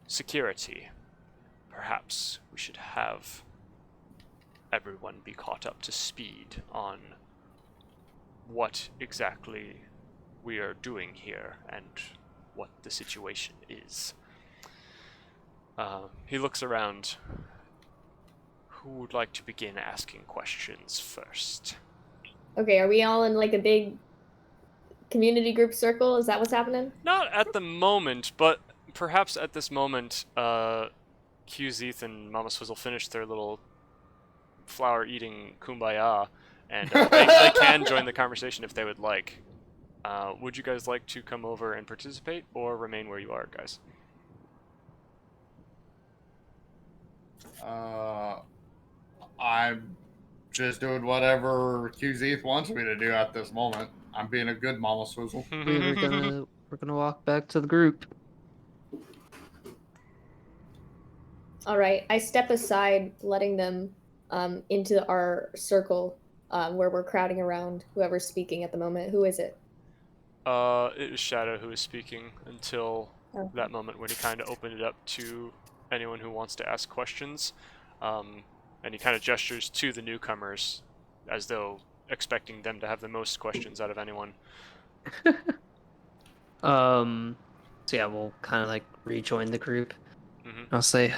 security, perhaps we should have everyone be caught up to speed on what exactly we are doing here and what the situation is. He looks around. Who would like to begin asking questions first? Okay, are we all in like a big community group circle? Is that what's happening? Not at the moment, but perhaps at this moment, QZeth and Mama Swizzle finished their little flower-eating kumbaya, and they can join the conversation if they would like. Would you guys like to come over and participate, or remain where you are, guys? I'm just doing whatever QZ wants me to do at this moment. I'm being a good Mama Swizzle. We're gonna walk back to the group. All right, I step aside, letting them into our circle where we're crowding around whoever's speaking at the moment. Who is it? It was Shadow who was speaking until Oh. that moment when he kind of opened it up to anyone who wants to ask questions. And he kind of gestures to the newcomers as though expecting them to have the most questions out of anyone. So yeah, we'll kind of like rejoin the group. Mhm. I'll say,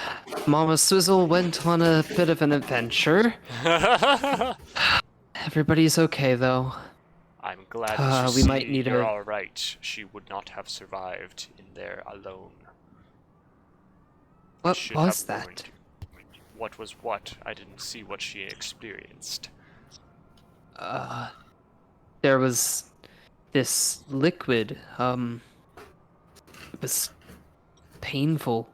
Mama Swizzle went on a bit of an adventure. Everybody's okay though. I'm glad that you we see might need you're a- all right. She would not have survived in there alone. What Should was have that? ruined you. What was what? I didn't see what she experienced. There was this liquid. It was painful.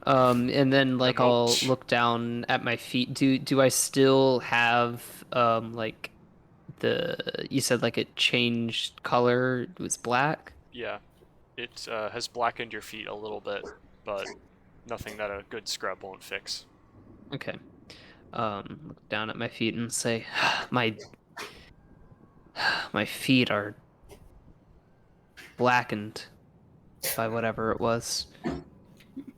And then like I'll Remote. look down at my feet. Do I still have like you said like it changed color? It was black. Yeah, it has blackened your feet a little bit, but nothing that a good scrub won't fix. Okay. look down at my feet and say, my feet are blackened by whatever it was.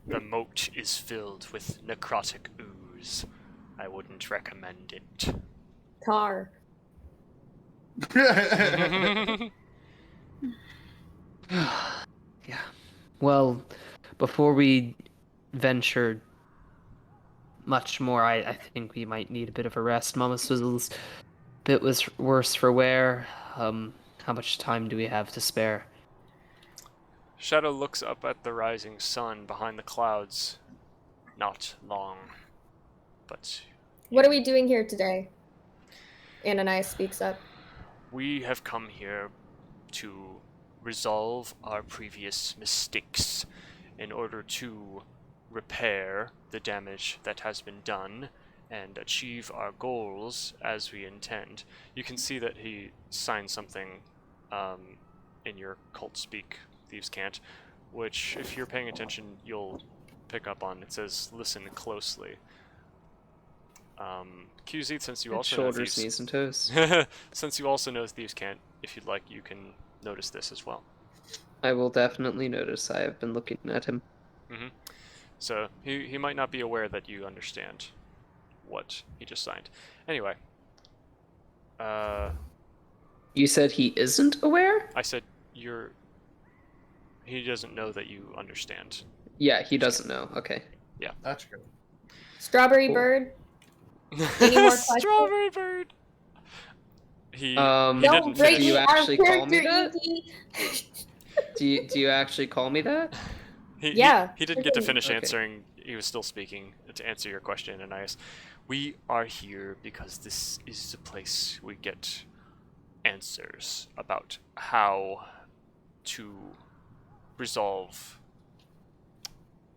The moat is filled with necrotic ooze. I wouldn't recommend it. Tar. Yeah. Well, before we venture much more, I think we might need a bit of a rest. Mama Swizzle's bit was worse for wear. How much time do we have to spare? Shadow looks up at the rising sun behind the clouds. Not long. But What are we doing here today? Ananias speaks up. we have come here to resolve our previous mistakes in order to repair the damage that has been done and achieve our goals as we intend. You can see that he signed something in your cult speak, Thieves Can't, which, if you're paying attention, you'll pick up on. It says, listen closely. QZ, since you also know Shoulders, Thieves... knees, and toes. Since you also know Thieves Can't, if you'd like, you can notice this as well. I will definitely notice. I have been looking at him. So he might not be aware that you understand what he just signed. Anyway, You said he isn't aware? I said he doesn't know that you understand. Yeah, he doesn't know. Okay. That's good. Strawberry Cool. Bird. Any more questions? Strawberry Bird. He Don't didn't Don't break finish. you our actually call me character, that? Evie. Do you actually call me that? Yeah, He didn't get to freaking- finish Okay. answering. He was still speaking to answer your question, Ananias. We are here because this is the place we get answers about how to resolve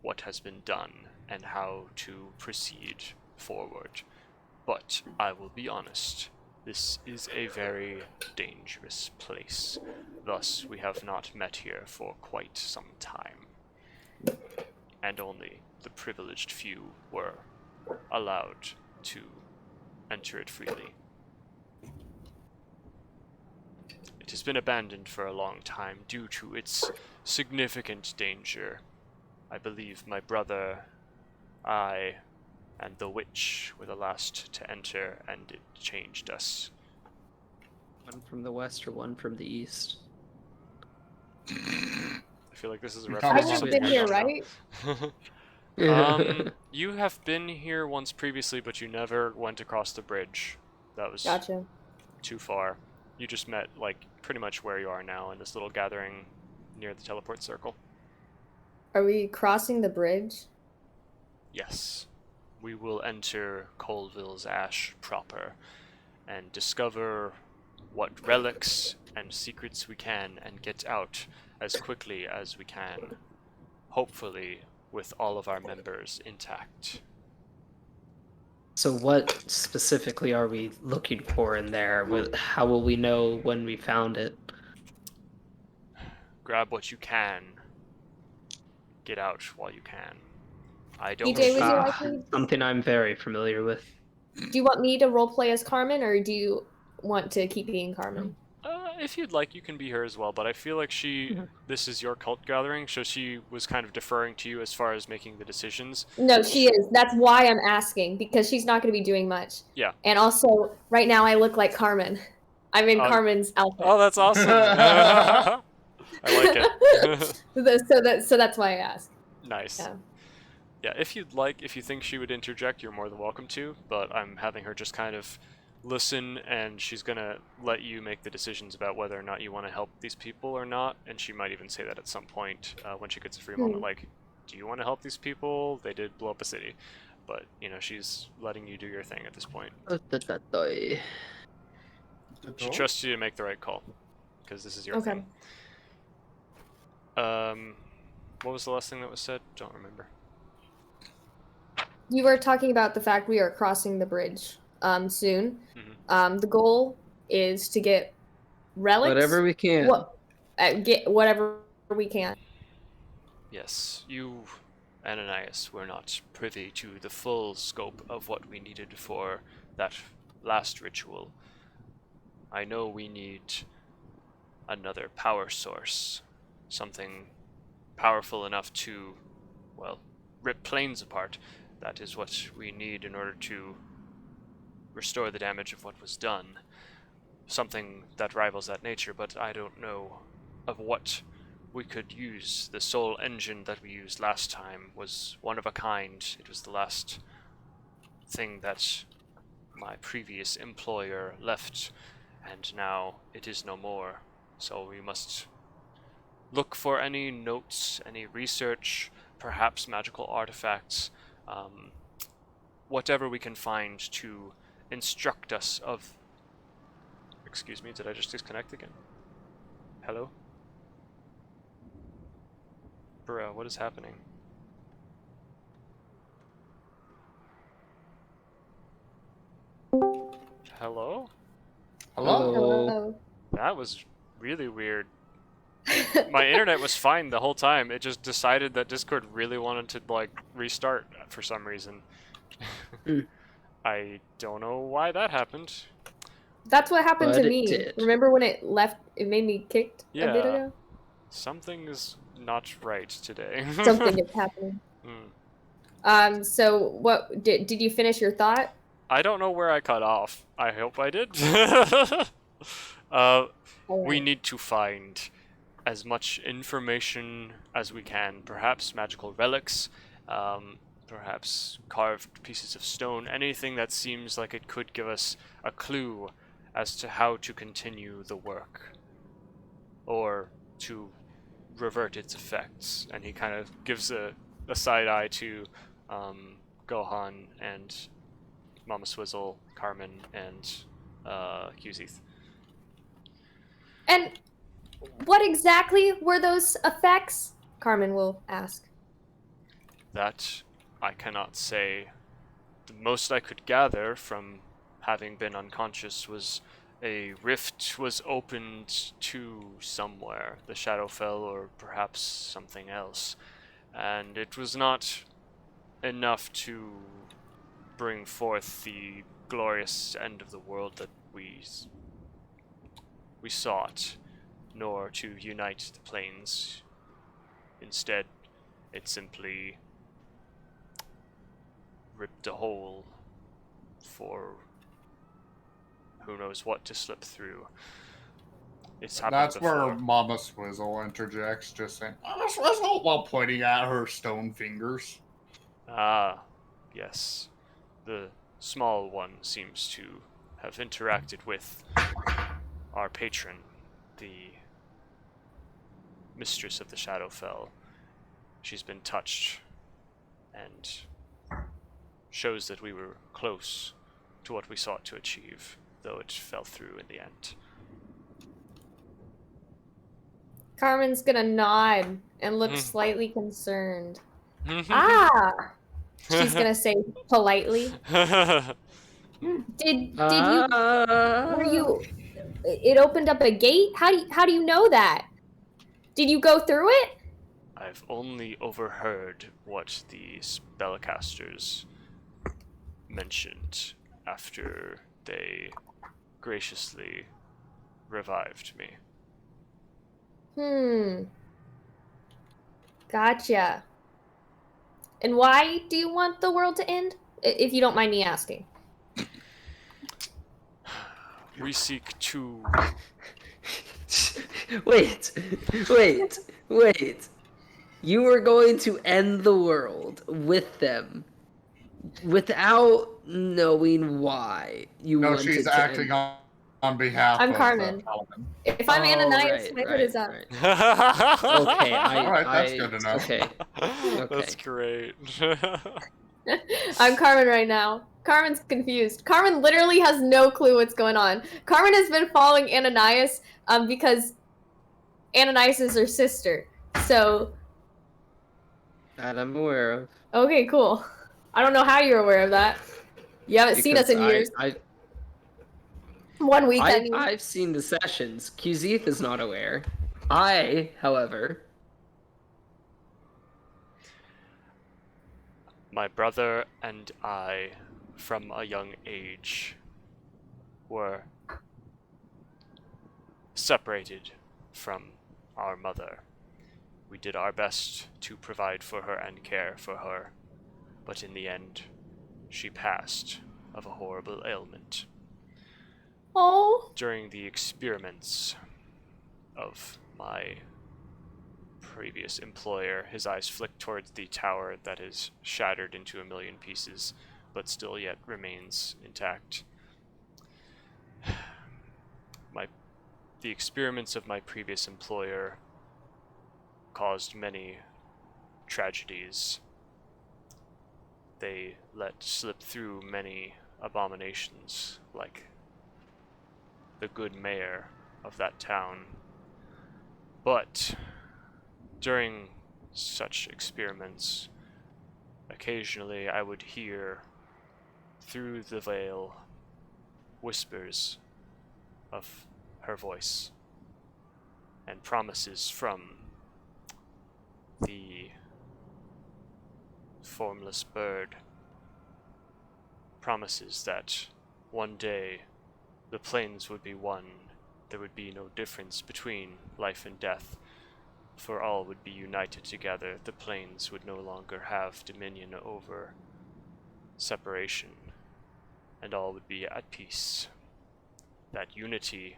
what has been done and how to proceed forward. But I will be honest, this is a very dangerous place. Thus, we have not met here for quite some time. And only the privileged few were allowed to enter it freely. It has been abandoned for a long time due to its significant danger. I believe my brother, I, and the witch were the last to enter, and it changed us. One from the west or one from the east? I feel like this is a You're reference. talking I've to about just something been I here, don't know. right? You have been here once previously, but you never went across the bridge. That was Gotcha. too far. You just met, like, pretty much where you are now in this little gathering near the teleport circle. Are we crossing the bridge? Yes. We will enter Colville's Ash proper and discover what relics and secrets we can and get out as quickly as we can. Hopefully, with all of our members intact. So what specifically are we looking for in there? How will we know when we found it? Grab what you can. Get out while you can. I don't. DJ, would you Ah, like me? something I'm very familiar with. Do you want me to roleplay as Carmen, or do you want to keep being Carmen? If you'd like, you can be her as well, but I feel like this is your cult gathering, so she was kind of deferring to you as far as making the decisions. No, she is. That's why I'm asking, because she's not going to be doing much. Yeah. And also, right now I look like Carmen. I'm in Oh. Carmen's outfit. Oh, that's awesome! I like it. So that's why I asked. Nice. Yeah. Yeah, if you'd like, if you think she would interject, you're more than welcome to, but I'm having her just kind of listen, and she's gonna let you make the decisions about whether or not you want to help these people or not, and she might even say that at some point when she gets a free moment, like, do you want to help these people? They did blow up a city. But, you know, she's letting you do your thing at this point. She trusts you to make the right call, because this is your Okay. thing. What was the last thing that was said? Don't remember. You were talking about the fact we are crossing the bridge soon. Mhm. The goal is to get relics. Whatever we can. Get whatever we can. Yes, you Ananias were not privy to the full scope of what we needed for that last ritual. I know we need another power source, something powerful enough to, well, rip planes apart. That is what we need in order to restore the damage of what was done. Something that rivals that nature, but I don't know of what we could use. The soul engine that we used last time was one of a kind. It was the last thing that my previous employer left, and now it is no more. So we must look for any notes, any research, perhaps magical artifacts, whatever we can find to instruct us of... Excuse me, did I just disconnect again? Hello? Bruh, what is happening? Hello? Hello? Hello. That was really weird. My internet was fine the whole time. It just decided that Discord really wanted to, like, restart for some reason. Hmm. I don't know why that happened. That's what happened But to it me. did. Remember when it left? It made me kicked a bit Yeah. ago. Something is not right today. Something is happening. Hmm. So what did you finish your thought? I don't know where I cut off. I hope I did. We Alright. need to find as much information as we can. Perhaps magical relics, perhaps carved pieces of stone, anything that seems like it could give us a clue as to how to continue the work. Or to revert its effects. And he kind of gives a side eye to Gohan and Mama Swizzle, Carmen, and Hughes. And what exactly were those effects? Carmen will ask. That I cannot say. The most I could gather from having been unconscious was a rift was opened to somewhere, the Shadowfell or perhaps something else, and it was not enough to bring forth the glorious end of the world that we sought, nor to unite the planes. Instead, it simply ripped a hole for who knows what to slip through. It's happened That's before. where Mama Swizzle interjects, just saying, Mama Swizzle, while pointing at her stone fingers. Ah, yes. The small one seems to have interacted with our patron, the mistress of the Shadowfell. She's been touched and shows that we were close to what we sought to achieve, though it fell through in the end. Carmen's gonna nod and look Hmm. slightly concerned. Ah! She's gonna say politely. Did you were you it opened up a gate? How do you know that? Did you go through it? I've only overheard what the spellcasters mentioned after they graciously revived me. Gotcha. And why do you want the world to end? If you don't mind me asking. We seek to... Wait. You were going to end the world with them without knowing why you No, wanted she's to acting end... on behalf I'm of Carmen. Paladin. If I'm Ananias, right, my hood right, is up. right. Okay, Alright, that's good to know. Okay. That's great. I'm Carmen right now. Carmen's confused. Carmen literally has no clue what's going on. Carmen has been following Ananias because Ananias is her sister. So, That I'm aware of. okay, cool. I don't know how you're aware of that. You haven't seen us in Because years. 1 week, I mean. I've seen the sessions. Kuzith is not aware. I, however... My brother and I, from a young age, were separated from our mother. We did our best to provide for her and care for her, but in the end, she passed of a horrible ailment. Oh. During the experiments of my previous employer, his eyes flick towards the tower that is shattered into a million pieces, but still yet remains intact. The experiments of my previous employer caused many tragedies. They let slip through many abominations, like the good mayor of that town. But during such experiments, occasionally I would hear through the veil whispers of her voice and promises from the formless bird. Promises that one day the planes would be one, there would be no difference between life and death, for all would be united together. The planes would no longer have dominion over separation, and all would be at peace. That unity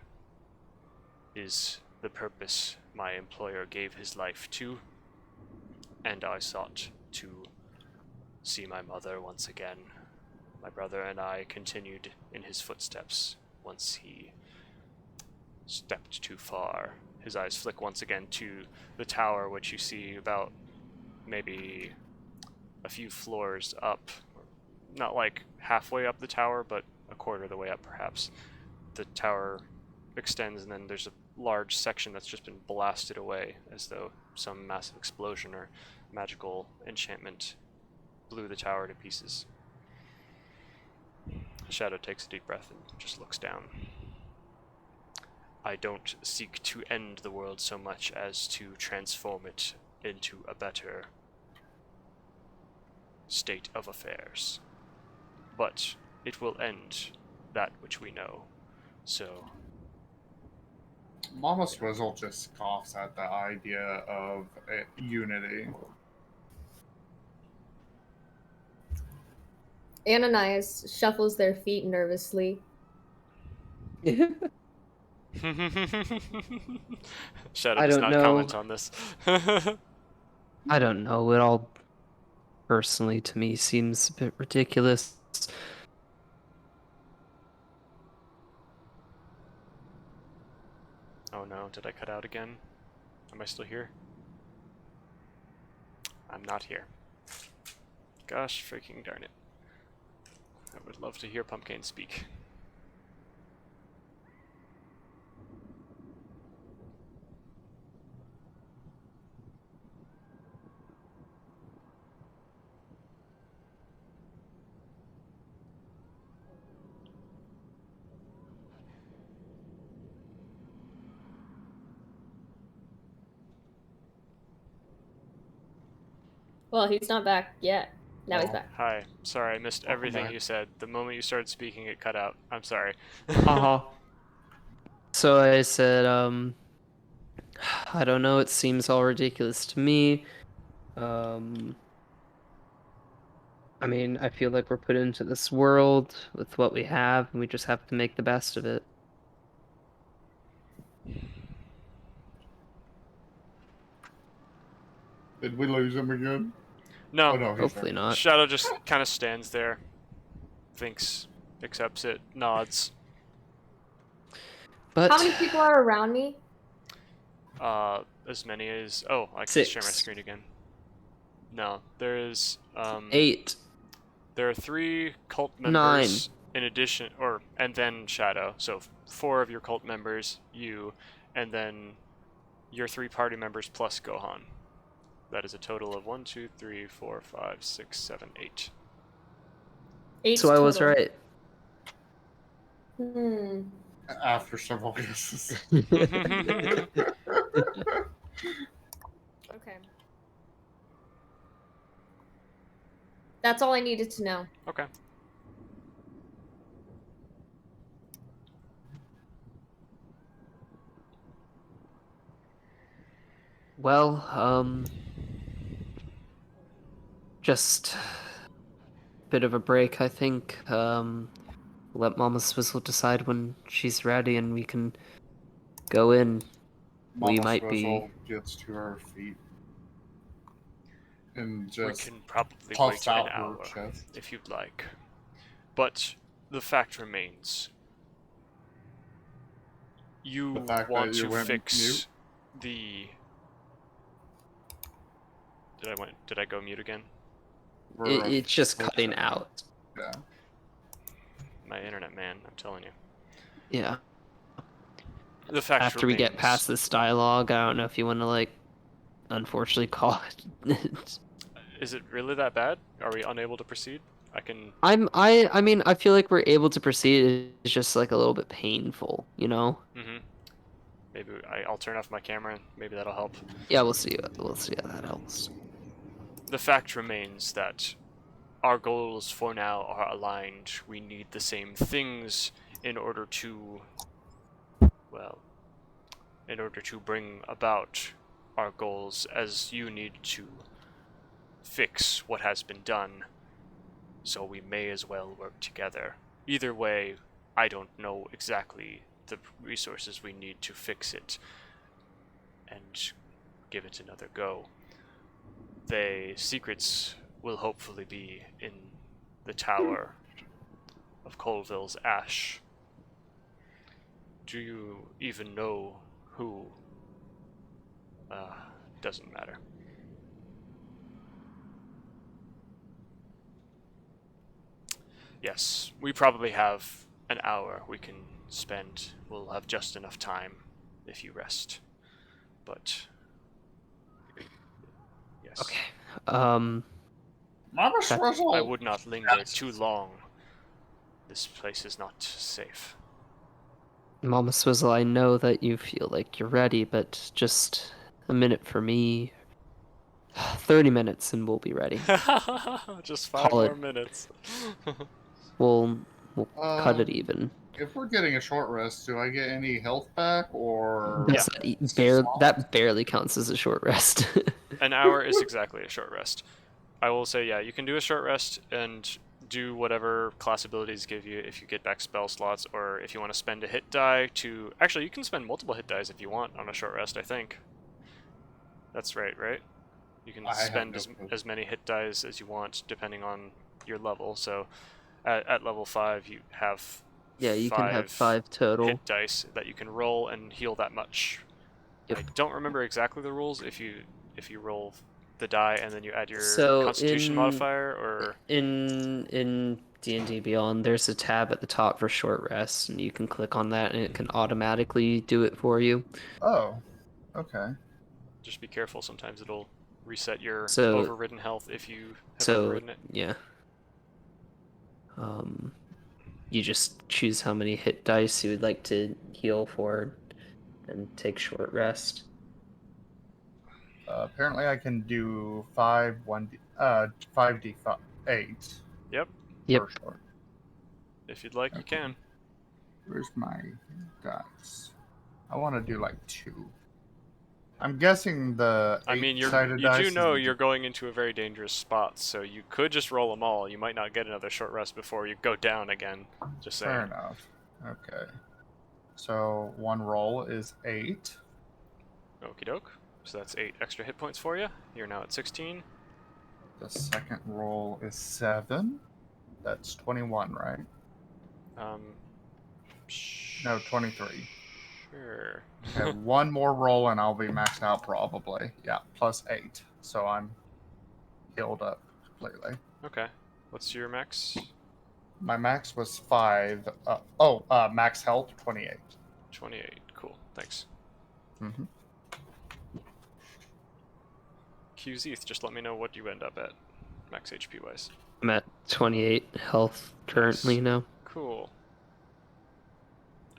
is the purpose my employer gave his life to, and I sought to see my mother once again. My brother and I continued in his footsteps once he stepped too far. His eyes flick once again to the tower, which you see about maybe a few floors up. Not like halfway up the tower, but a quarter of the way up perhaps. The tower extends, and then there's a large section that's just been blasted away, as though some massive explosion or magical enchantment blew the tower to pieces. Shadow takes a deep breath and just looks down. I don't seek to end the world so much as to transform it into a better state of affairs. But it will end that which we know. So Mama Swizzle just scoffs at the idea of unity. Ananias shuffles their feet nervously. Shadow I does don't not know. comment on this. I don't know. It all, personally, to me, seems a bit ridiculous. Oh no, did I cut out again? Am I still here? I'm not here. Gosh freaking darn it. I would love to hear Pumpkin speak. Well, he's not back yet. Now he's Oh. back. Hi. Sorry, I missed Welcome everything back. you said. The moment you started speaking, it cut out. I'm sorry. Uh-huh. So I said, I don't know, it seems all ridiculous to me. I mean, I feel like we're put into this world with what we have, and we just have to make the best of it. Did we lose him again? No, Oh, no, he's Hopefully there. not. Shadow just kind of stands there, thinks, accepts it, nods. But How many people are around me? As many as... Oh, I can share my 6. screen again. No, there is, 8. there are 3 cult 9. members in addition, and then Shadow. So 4 of your cult members, you, and then your 3 party members plus Gohan. That is a total of 1, 2, 3, 4, 5, 6, 7, 8. 8 So I was total. right. After several guesses. Okay. That's all I needed to know. Okay. Well, just a bit of a break, I think. Let Mama Swizzle decide when she's ready, and we can go in. We Mama might be. Swizzle gets to her feet and We just can probably puffs wait an out her hour chest. if you'd like. But the fact remains, you The fact want that you to went fix the. Did I go mute again? It's just cutting out. Yeah. My internet, man, I'm telling you. Yeah. The fact After we get remains- past this dialogue, I don't know if you want to, like, unfortunately call it. Is it really that bad? Are we unable to proceed? I can. I mean, I feel like we're able to proceed. It's just like a little bit painful, you know? Maybe I'll turn off my camera. Maybe that'll help. Yeah, we'll see. We'll see how that helps. The fact remains that our goals for now are aligned. We need the same things in order to, well, in order to bring about our goals, as you need to fix what has been done. So we may as well work together. Either way, I don't know exactly the resources we need to fix it and give it another go. The secrets will hopefully be in the tower of Colville's Ash. Do you even know who? Doesn't matter. Yes, we probably have an hour we can spend. We'll have just enough time if you rest. But yes. Okay. Mama Swizzle. I would not linger too long. This place is not safe. Mama Swizzle, I know that you feel like you're ready, but just a minute for me. 30 minutes and we'll be ready. Just 5 Call it. more minutes. We'll cut it Um, even. If we're getting a short rest, do I get any health back or? Does that barely counts as a short rest. An hour is exactly a short rest. I will say, yeah, you can do a short rest and do whatever class abilities give you if you get back spell slots, or if you want to spend a hit die to... Actually, you can spend multiple hit dies if you want on a short rest, I think. That's right? You can I have spend no clue. as many hit dies as you want, depending on your level. So, at level 5, you have Yeah, you can have 5 total. hit dice that you can roll and heal that much. Yep. I don't remember exactly the rules. If you roll the die and then you add your So Constitution in- modifier, or In D&D Beyond, there's a tab at the top for short rest, and you can click on that, and it can automatically do it for you. Oh, okay. just be careful. Sometimes it'll reset your So- overridden health if you have So overridden it. yeah. You just choose how many hit dice you would like to heal for, and take short rest. Apparently, I can do 5d8. Yep. Yep. For short. If you'd like, you Okay. can. Where's my dice? I want to do like 2. I'm guessing the I mean, you eight-sided dice do is know the- you're going into a very dangerous spot, so you could just roll them all. You might not get another short rest before you go down again. Just saying. Fair enough. Okay. So one roll is 8. Okie doke. So that's 8 extra hit points for you. You're now at 16. The second roll is 7. That's 21, right? No, 23. Sure. Okay, one more roll and I'll be maxed out probably. Yeah, plus 8. So I'm healed up completely. Okay. What's your max? My max was 5. Max health 28. 28. Cool. Thanks. Mm-hmm. QZeth, just let me know what you end up at, max HP wise. I'm at 28 health currently now. Cool.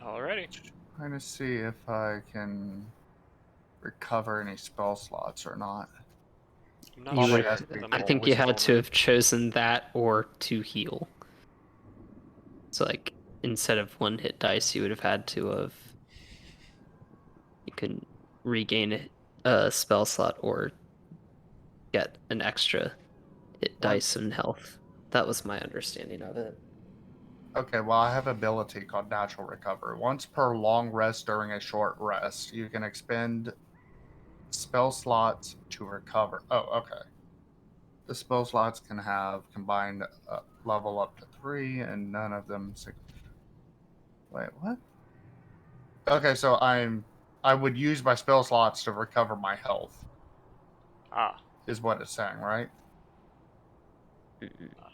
Alrighty. Trying to see if I can recover any spell slots or not. I'm not You sure. would- has to be I'm I not think you always had to moment. have chosen that or to heal. So like instead of one hit dice, you would have had to have. You can regain a spell slot or get an extra hit dice and health. That was my understanding of it. Okay, well, I have an ability called Natural Recovery. Once per long rest during a short rest, you can expend spell slots to recover. Oh, okay. The spell slots can have combined level up to 3, and none of them. Wait, what? Okay, so I would use my spell slots to recover my health. Ah, Is what it's saying, right?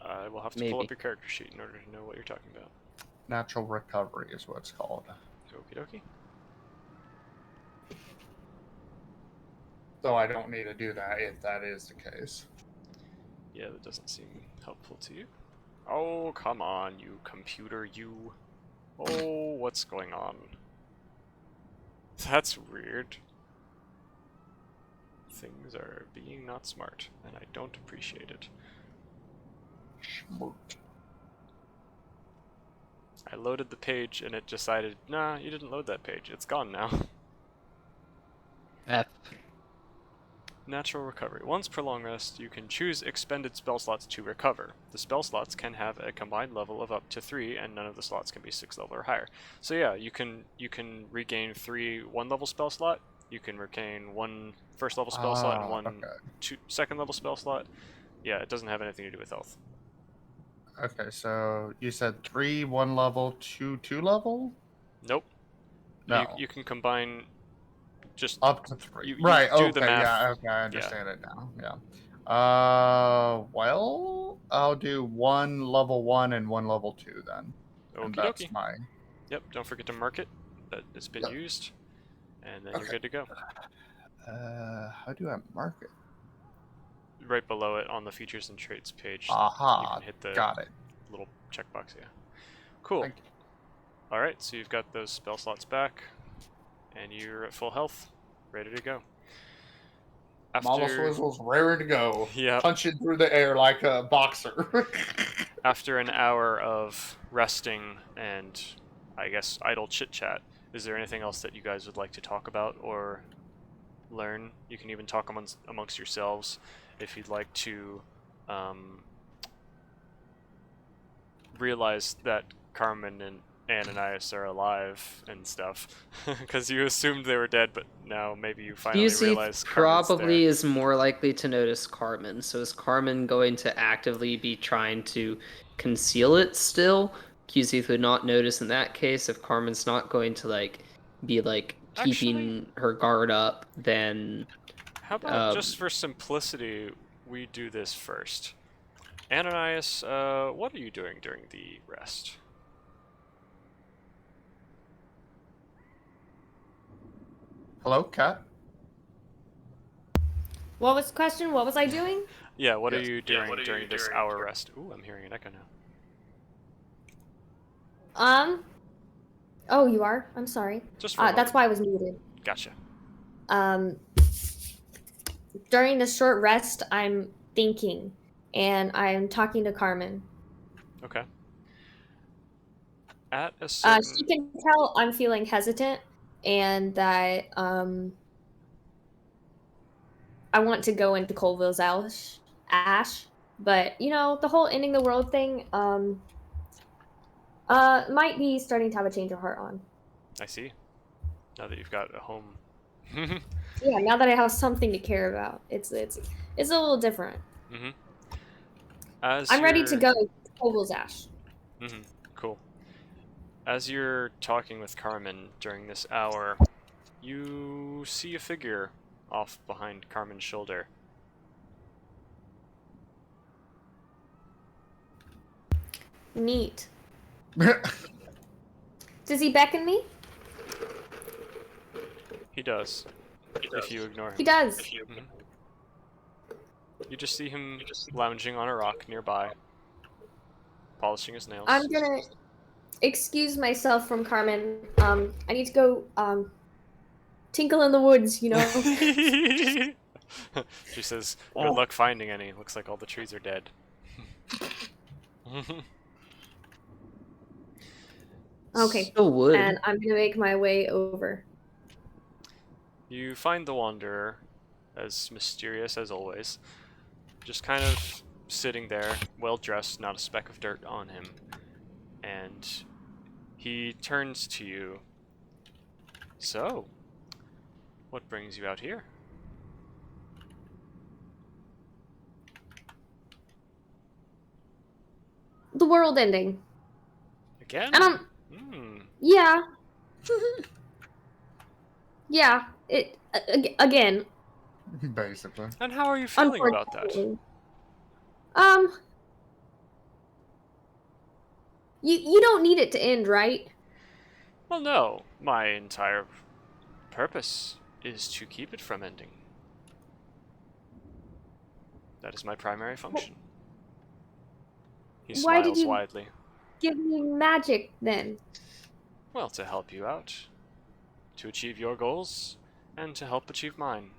I will have to pull Maybe. up your character sheet in order to know what you're talking about. Natural Recovery is what it's called. Okie dokie. So I don't need to do that if that is the case. Yeah, that doesn't seem helpful to you. Oh, come on, you computer, you. Oh, what's going on? That's weird. Things are being not smart, and I don't appreciate it. Schmoot. I loaded the page and it decided, nah, you didn't load that page. It's gone now. F. Natural recovery. Once per long rest, you can choose expended spell slots to recover. The spell slots can have a combined level of up to 3, and none of the slots can be 6 level or higher. So yeah, you can regain 3 1-level spell slot. You can regain 1 first level spell slot and 1 okay. second level spell slot. Yeah, it doesn't have anything to do with health. Okay, so you said 3 1 level, 2 2 level? Nope. No. You can combine just Up to 3. you Right, do okay, the math. yeah, okay, I understand it now. Yeah. Well, I'll do 1 level 1 and 1 level 2 then. And Okie that's dokie. my. Yep, don't forget to mark it that it's been Yep. used, and then Okay. you're good to go. How do I mark it? Right below it on the features and traits page, you Aha, can hit the got it. little checkbox. Yeah. Cool. Thank you. All right, so you've got those spell slots back, and you're at full health, ready to go. Mama Swizzle's raring to go. Yep. Punching through the air like a boxer. After an hour of resting and, I guess, idle chit chat, is there anything else that you guys would like to talk about or learn? You can even talk amongst yourselves if you'd like to realize that Carmen and Ananias are alive and stuff, because you assumed they were dead, but now maybe you finally realize Carmen's probably there. is more likely to notice Carmen. So is Carmen going to actively be trying to conceal it still? QZ would not notice in that case. If Carmen's not going to be keeping her guard up, then How about just for simplicity, we do this first. Ananias, what are you doing during the rest? Hello, cat? What was the question? What was I doing? Yeah, what are Yes. you doing during this hour rest? Ooh, I'm hearing an echo now. Oh, you are? I'm sorry. Just for a That's moment. why I was muted. Gotcha. During the short rest, I'm thinking, and I'm talking to Carmen. Okay. At a certain... She can tell I'm feeling hesitant, and that I want to go into Colville's ash, but the whole ending the world thing might be starting to have a change of heart on. I see. Now that you've got a home. Yeah, now that I have something to care about, it's a little different. Mm-hmm. I'm ready to go to Colville's ash. Mm-hmm. Cool. As you're talking with Carmen during this hour, you see a figure off behind Carmen's shoulder. Neat. Does he beckon me? He does. If you ignore him. He does. Mhm. You just see him lounging on a rock nearby, polishing his nails. I'm gonna excuse myself from Carmen. I need to go tinkle in the woods, She says, "Good luck finding any. Looks like all the trees are dead." Okay. Still would. And I'm gonna make my way over. You find the Wanderer, as mysterious as always, just kind of sitting there, well dressed, not a speck of dirt on him. And he turns to you. "So, what brings you out here?" The world ending. Again? And I'm Hmm. yeah. Yeah. Again. Basically. And how are you feeling about that? Unfortunately. You don't need it to end, right? Well, no. My entire purpose is to keep it from ending. That is my primary function. He Why smiles did you- widely. Give me magic then. Well, to help you out, to achieve your goals, and to help achieve mine.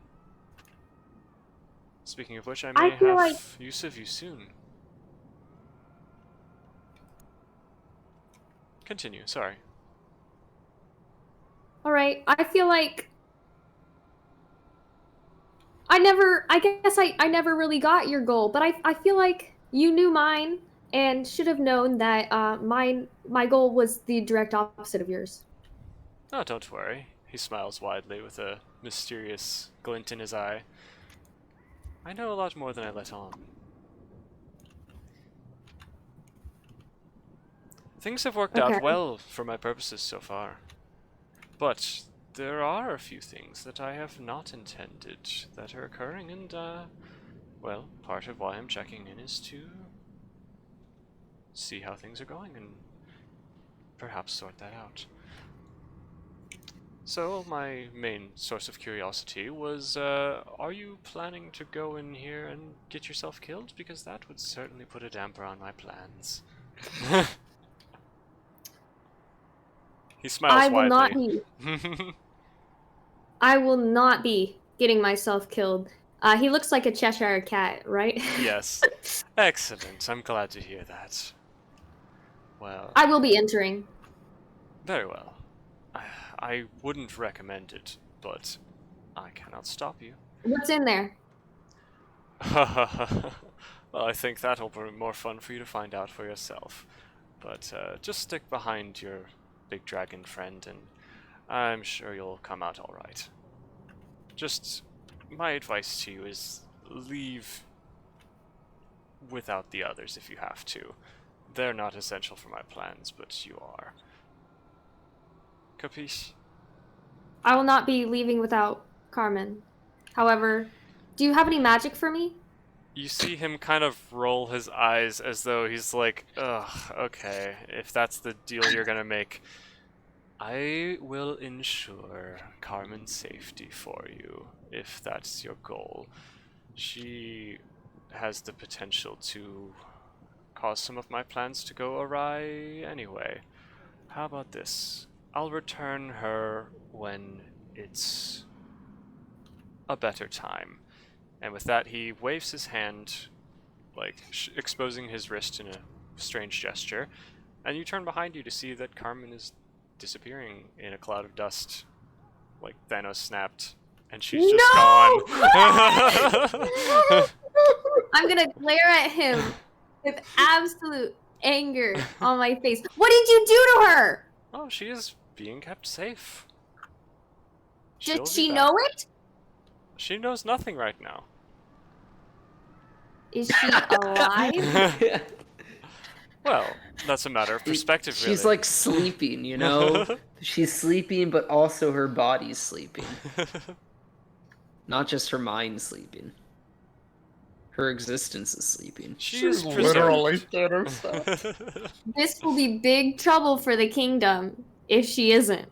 Speaking of which, I may feel have like- use of you soon. Continue, sorry. All right. I feel like I never really got your goal, but I feel like you knew mine and should have known that my goal was the direct opposite of yours. Oh, don't worry. He smiles widely with a mysterious glint in his eye. I know a lot more than I let on. Things have worked Okay. out well for my purposes so far. But there are a few things that I have not intended that are occurring, and, well, part of why I'm checking in is to see how things are going and perhaps sort that out. So, my main source of curiosity was, are you planning to go in here and get yourself killed? Because that would certainly put a damper on my plans. He smiles I will not widely. be. I will not be getting myself killed. He looks like a Cheshire cat, right? Yes. Excellent. I'm glad to hear that. Well, I will be entering. very well. I wouldn't recommend it, but I cannot stop you. What's in there? Well, I think that'll be more fun for you to find out for yourself. But just stick behind your big dragon friend, and I'm sure you'll come out all right. Just my advice to you is leave without the others if you have to. They're not essential for my plans, but you are. Capiche? I will not be leaving without Carmen. However, do you have any magic for me? You see him kind of roll his eyes as though he's like, ugh, okay, if that's the deal you're gonna make, I will ensure Carmen's safety for you, if that's your goal. She has the potential to cause some of my plans to go awry anyway. How about this? I'll return her when it's a better time. And with that, he waves his hand, like, exposing his wrist in a strange gesture, and you turn behind you to see that Carmen is disappearing in a cloud of dust, like Thanos snapped, and she's just No! gone. I'm gonna glare at him with absolute anger on my face. What did you do to her? Oh, she is being kept safe. Did She'll be she back. know it? She knows nothing right now. Is she alive? Well, that's a matter of perspective, really. She's like sleeping, you know? She's sleeping, but also her body's sleeping. Not just her mind sleeping. Her existence is sleeping. She is literally preserved. dead herself. This will be big trouble for the kingdom if she isn't.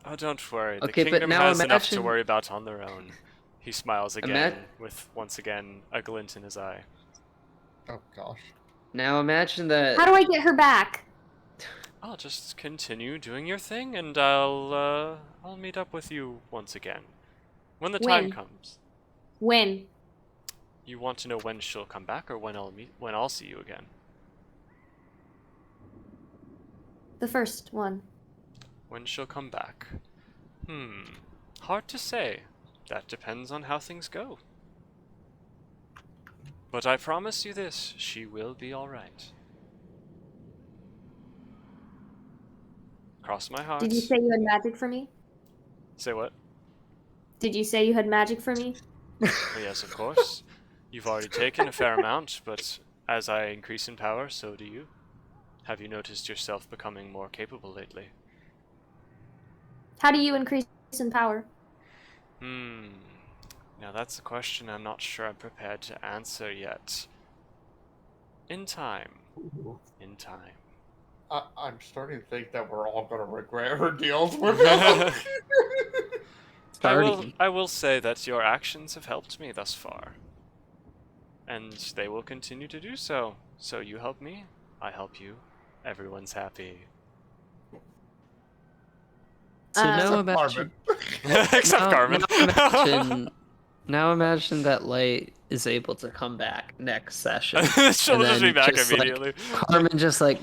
Oh, don't worry. The Okay, but kingdom now has enough to imagine- worry about on their own. He smiles again, Ima- with once again a glint in his eye. Oh gosh. Now imagine that. How do I get her back? I'll just continue doing your thing, and I'll meet up with you once again when the time When? comes. When? You want to know when she'll come back, or when I'll see you again? The first one. When she'll come back? Hard to say. That depends on how things go. But I promise you this, she will be alright. Cross my heart. Did you say you had magic for me? Say what? Did you say you had magic for me? Well, yes, of course. You've already taken a fair amount, but as I increase in power, so do you. Have you noticed yourself becoming more capable lately? How do you increase in power? Now that's a question I'm not sure I'm prepared to answer yet. In time. In time. I'm starting to think that we're all gonna regret her deals with him. I will say that your actions have helped me thus far. And they will continue to do so. So you help me, I help you. Everyone's happy. So now Except imagine, Except Carmen. now imagine that Light is able to come back next session. She'll and just be then back just, immediately. Carmen just like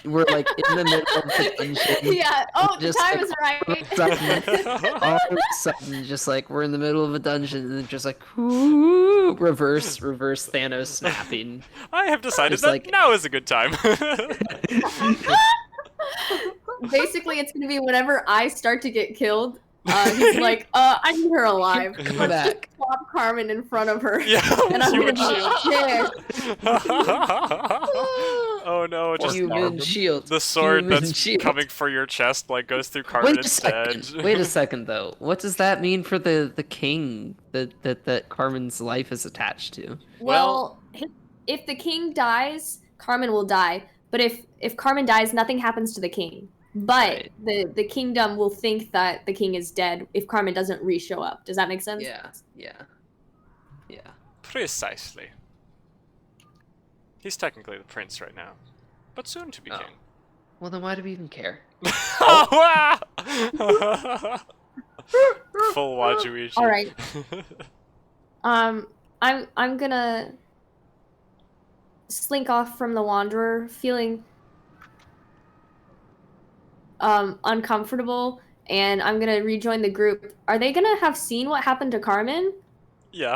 we're like in the middle of the dungeon. Yeah. Oh, the Just time like, is right. all of a sudden, just like we're in the middle of a dungeon, and then just like whoo, reverse Thanos snapping. I have decided Just that like- now is a good time. Basically, it's gonna be whenever I start to get killed. He's like, I need her alive. Come Let's back. just swap Carmen in front of her. Yeah, And I'm human gonna shield. be there. Oh no, just Human shield. the sword Human that's shield. coming for your chest like goes through Carmen Wait a instead. second. Wait a second, though. What does that mean for the king that Carmen's life is attached to? Well, if the king dies, Carmen will die. But if Carmen dies, nothing happens to the king. But Right. the kingdom will think that the king is dead if Carmen doesn't re-show up. Does that make sense? Yeah. Precisely. He's technically the prince right now, but soon to be Oh. king. Well, then why do we even care? Oh, wow! Full Wajuichi. All right. I'm gonna slink off from the Wanderer, feeling uncomfortable, and I'm gonna rejoin the group. Are they gonna have seen what happened to Carmen? Yeah.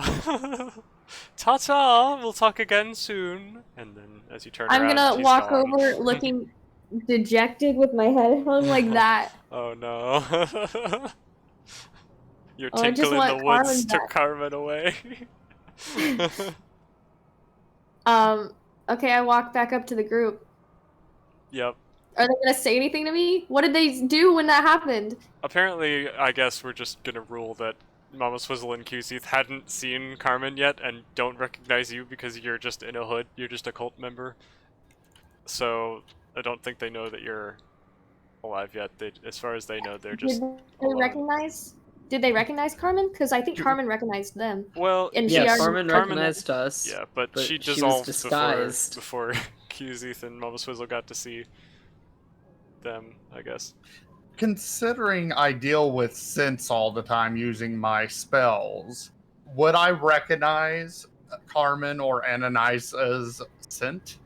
Ta-ta! We'll talk again soon. And then as you turn I'm around, gonna she's walk gone. over looking dejected with my head hung like that. Oh no. Your Oh, I just tinkle in the want woods Carmen took back. Carmen away. Okay, I walk back up to the group. Yep. Are they gonna say anything to me? What did they do when that happened? Apparently, I guess we're just gonna rule that Mama Swizzle and Cuseath hadn't seen Carmen yet and don't recognize you because you're just in a hood. You're just a cult member. So I don't think they know that you're alive yet. They, as far as they know, they're just Did they alone. recognize? Did they recognize Carmen? Because I think Carmen recognized them. Well, And she Yeah, already- Carmen recognized us. yeah, but but she she was dissolved disguised. before Cuseath and Mama Swizzle got to see them, I guess. Considering I deal with sense all the time using my spells, would I recognize Carmen or Ananias' scent?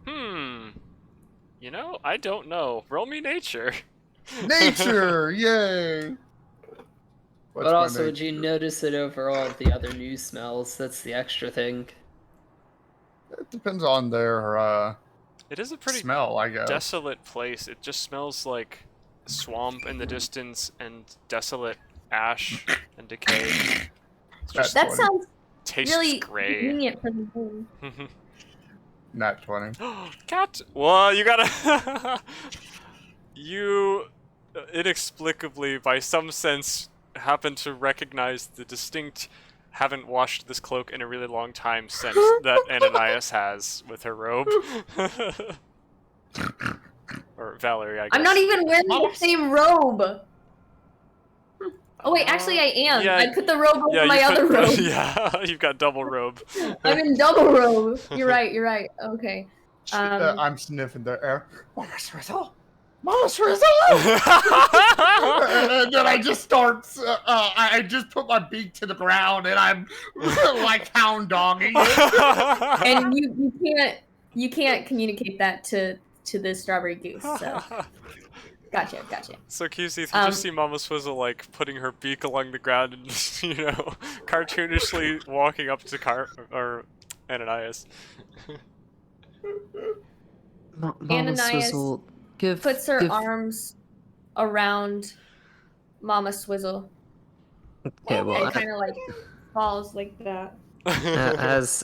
You know, I don't know. Roll me nature. Nature, yay! What's But my also, would you nature? notice it over all of the other new smells? That's the extra thing. It depends on their It is a pretty smell, I guess. desolate place. It just smells like swamp in the distance and desolate ash and decay. It's just That That's sounds tastes really gray. convenient for the game. Nat 20. Cat. Well, you gotta. You inexplicably, by some sense, happen to recognize the distinct. Haven't washed this cloak in a really long time scent that Ananias has with her robe. Or Valerie, I guess. I'm not even wearing the same robe. Oh wait, actually I am. yeah, I put the robe over Yeah, my you other put- robe. Yeah, you've got double robe. I'm in double robe. You're right. Okay. I'm sniffing the air. Mama Swizzle, Mama Swizzle! And then I just start. I just put my beak to the ground, and I'm like hound dogging it. And you can't communicate that to the strawberry goose. So gotcha. So Keith, you just see Mama Swizzle like putting her beak along the ground and cartoonishly walking up to Ananias. Mama Ananias Swizzle, puts her arms around Mama Swizzle Okay, well, and kind of like falls like that. as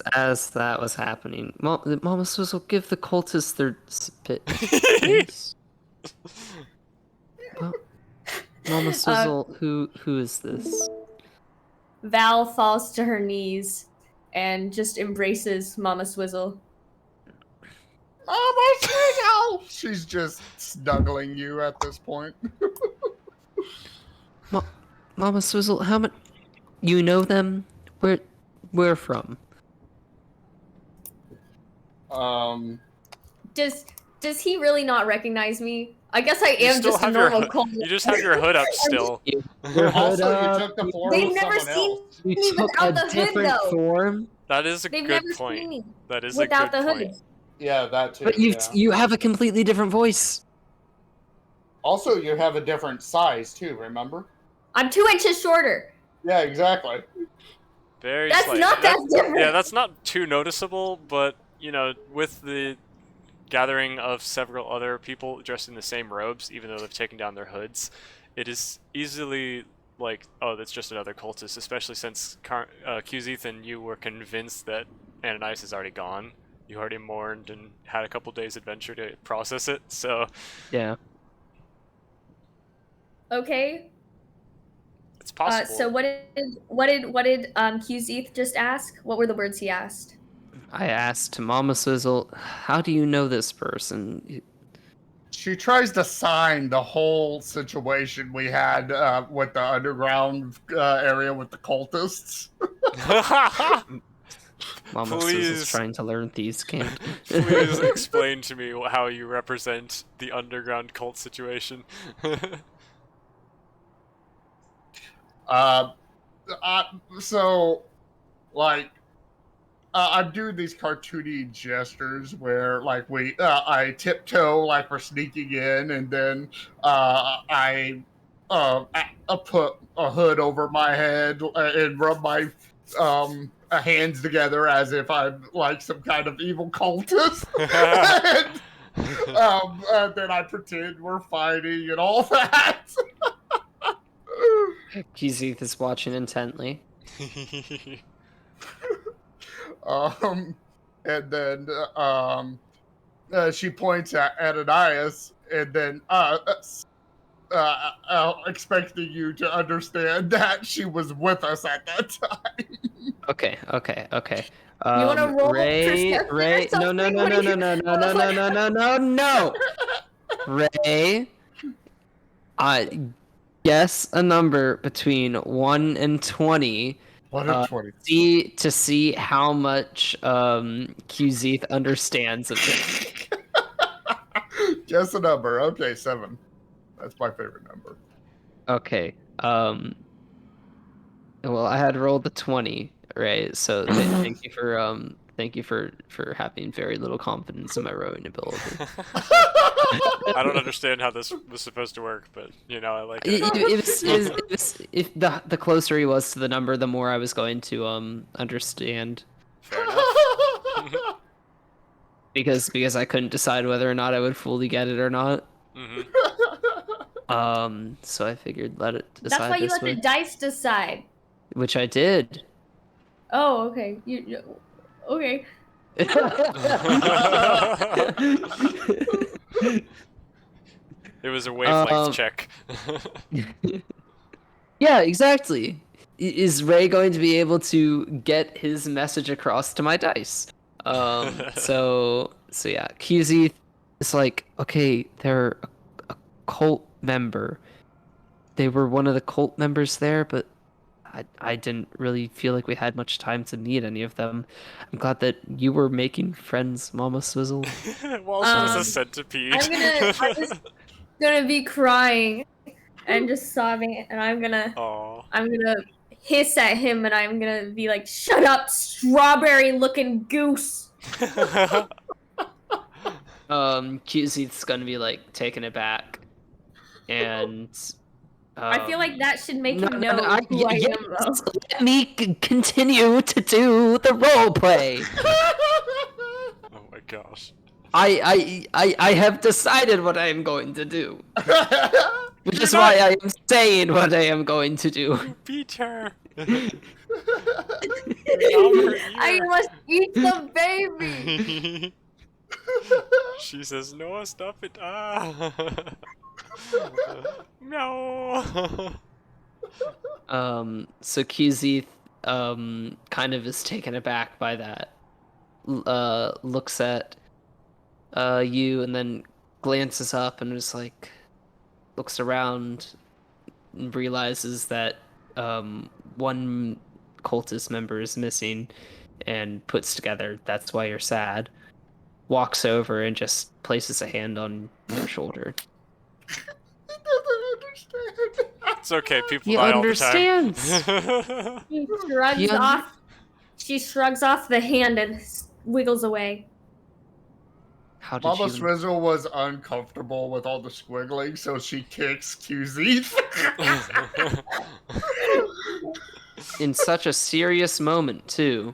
that was happening, Mama Swizzle, give the cultists their spit. Mama Swizzle, who is this? Val falls to her knees and just embraces Mama Swizzle. Mama Swizzle! She's just snuggling you at this point. Mama Swizzle, how much? You know them? Where from? Does he really not recognize me? I guess I You am still just a have your normal hood- cult. You just have your hood up still. Also, you took the form They've of never someone seen else. You me took without a the hood, different though. form, That is a They've good never seen point. me That is without a the good hood. point. Yeah, that too. but you have a completely different voice. Also, you have a different size too. Remember? I'm 2 inches shorter. Yeah, exactly. Very That's slight. not that different. Yeah, that's not too noticeable, but with the gathering of several other people dressed in the same robes, even though they've taken down their hoods, it is easily like, oh, that's just another cultist, especially since Ethan, you were convinced that Ananias is already gone. You already mourned and had a couple days adventure to process it, so Yeah. Okay. it's possible. So what did Qzeth just ask? What were the words he asked? I asked Mama Swizzle, how do you know this person? She tries to sign the whole situation we had with the underground area with the cultists. Mama Please. Swizzle's trying to learn thieves' cant. Please explain to me how you represent the underground cult situation. So, like, I'm doing these cartoony gestures where, like, I tiptoe like we're sneaking in, and then I put a hood over my head and rub my hands together as if I'm like some kind of evil cultist. And then I pretend we're fighting and all that. Qzeth is watching intently. And then she points at Ananias, and then expecting you to understand that she was with us at that time. Okay. You wanna roll Ray, perception or Ray, no, something? What do you- no. Ray, guess a number between 1 and 20. What a 20. See how much Qzeth understands of it. Guess a number. Okay, 7. That's my favorite number. Okay. Well, I had rolled the 20, right? So thank you for having very little confidence in my rowing ability. I don't understand how this was supposed to work, but I like it. It was if the closer he was to the number, the more I was going to understand. Fair enough. Because I couldn't decide whether or not I would fully get it or not. Mhm. So I figured let it decide That's why you this let way, the dice decide. which I did. Oh, okay. Okay. It was a wavelength check. Yeah, exactly. Is Ray going to be able to get his message across to my dice? So yeah, Qzeth is like, okay, they're a cult member. They were one of the cult members there, but I didn't really feel like we had much time to meet any of them. I'm glad that you were making friends, Mama Swizzle. Walsh was a centipede. gonna be crying and just sobbing, and I'm gonna Oh. hiss at him, and I'm gonna be like, "Shut up, strawberry-looking goose!" Cusey's gonna be like taken aback, and I feel like that should make no, him no, know no, who I yes, am, though. let me continue to do the role play. Oh my gosh. I have decided what I am going to do, which You're is not- why I am saying what I am going to do. You beat her. I must eat the baby. She says, "No, stop it!" Ah. No. So QZ, kind of is taken aback by that. Looks at, you and then glances up and is like, looks around and realizes that, one cultist member is missing and puts together, "That's why you're sad." Walks over and just places a hand on your shoulder. He doesn't understand. It's okay. People He die understands. all the time. She shrugs He under- off. She shrugs off the hand and wiggles away. How did Mama you... Swizzle was uncomfortable with all the squiggling, so she kicks QZ. In such a serious moment, too.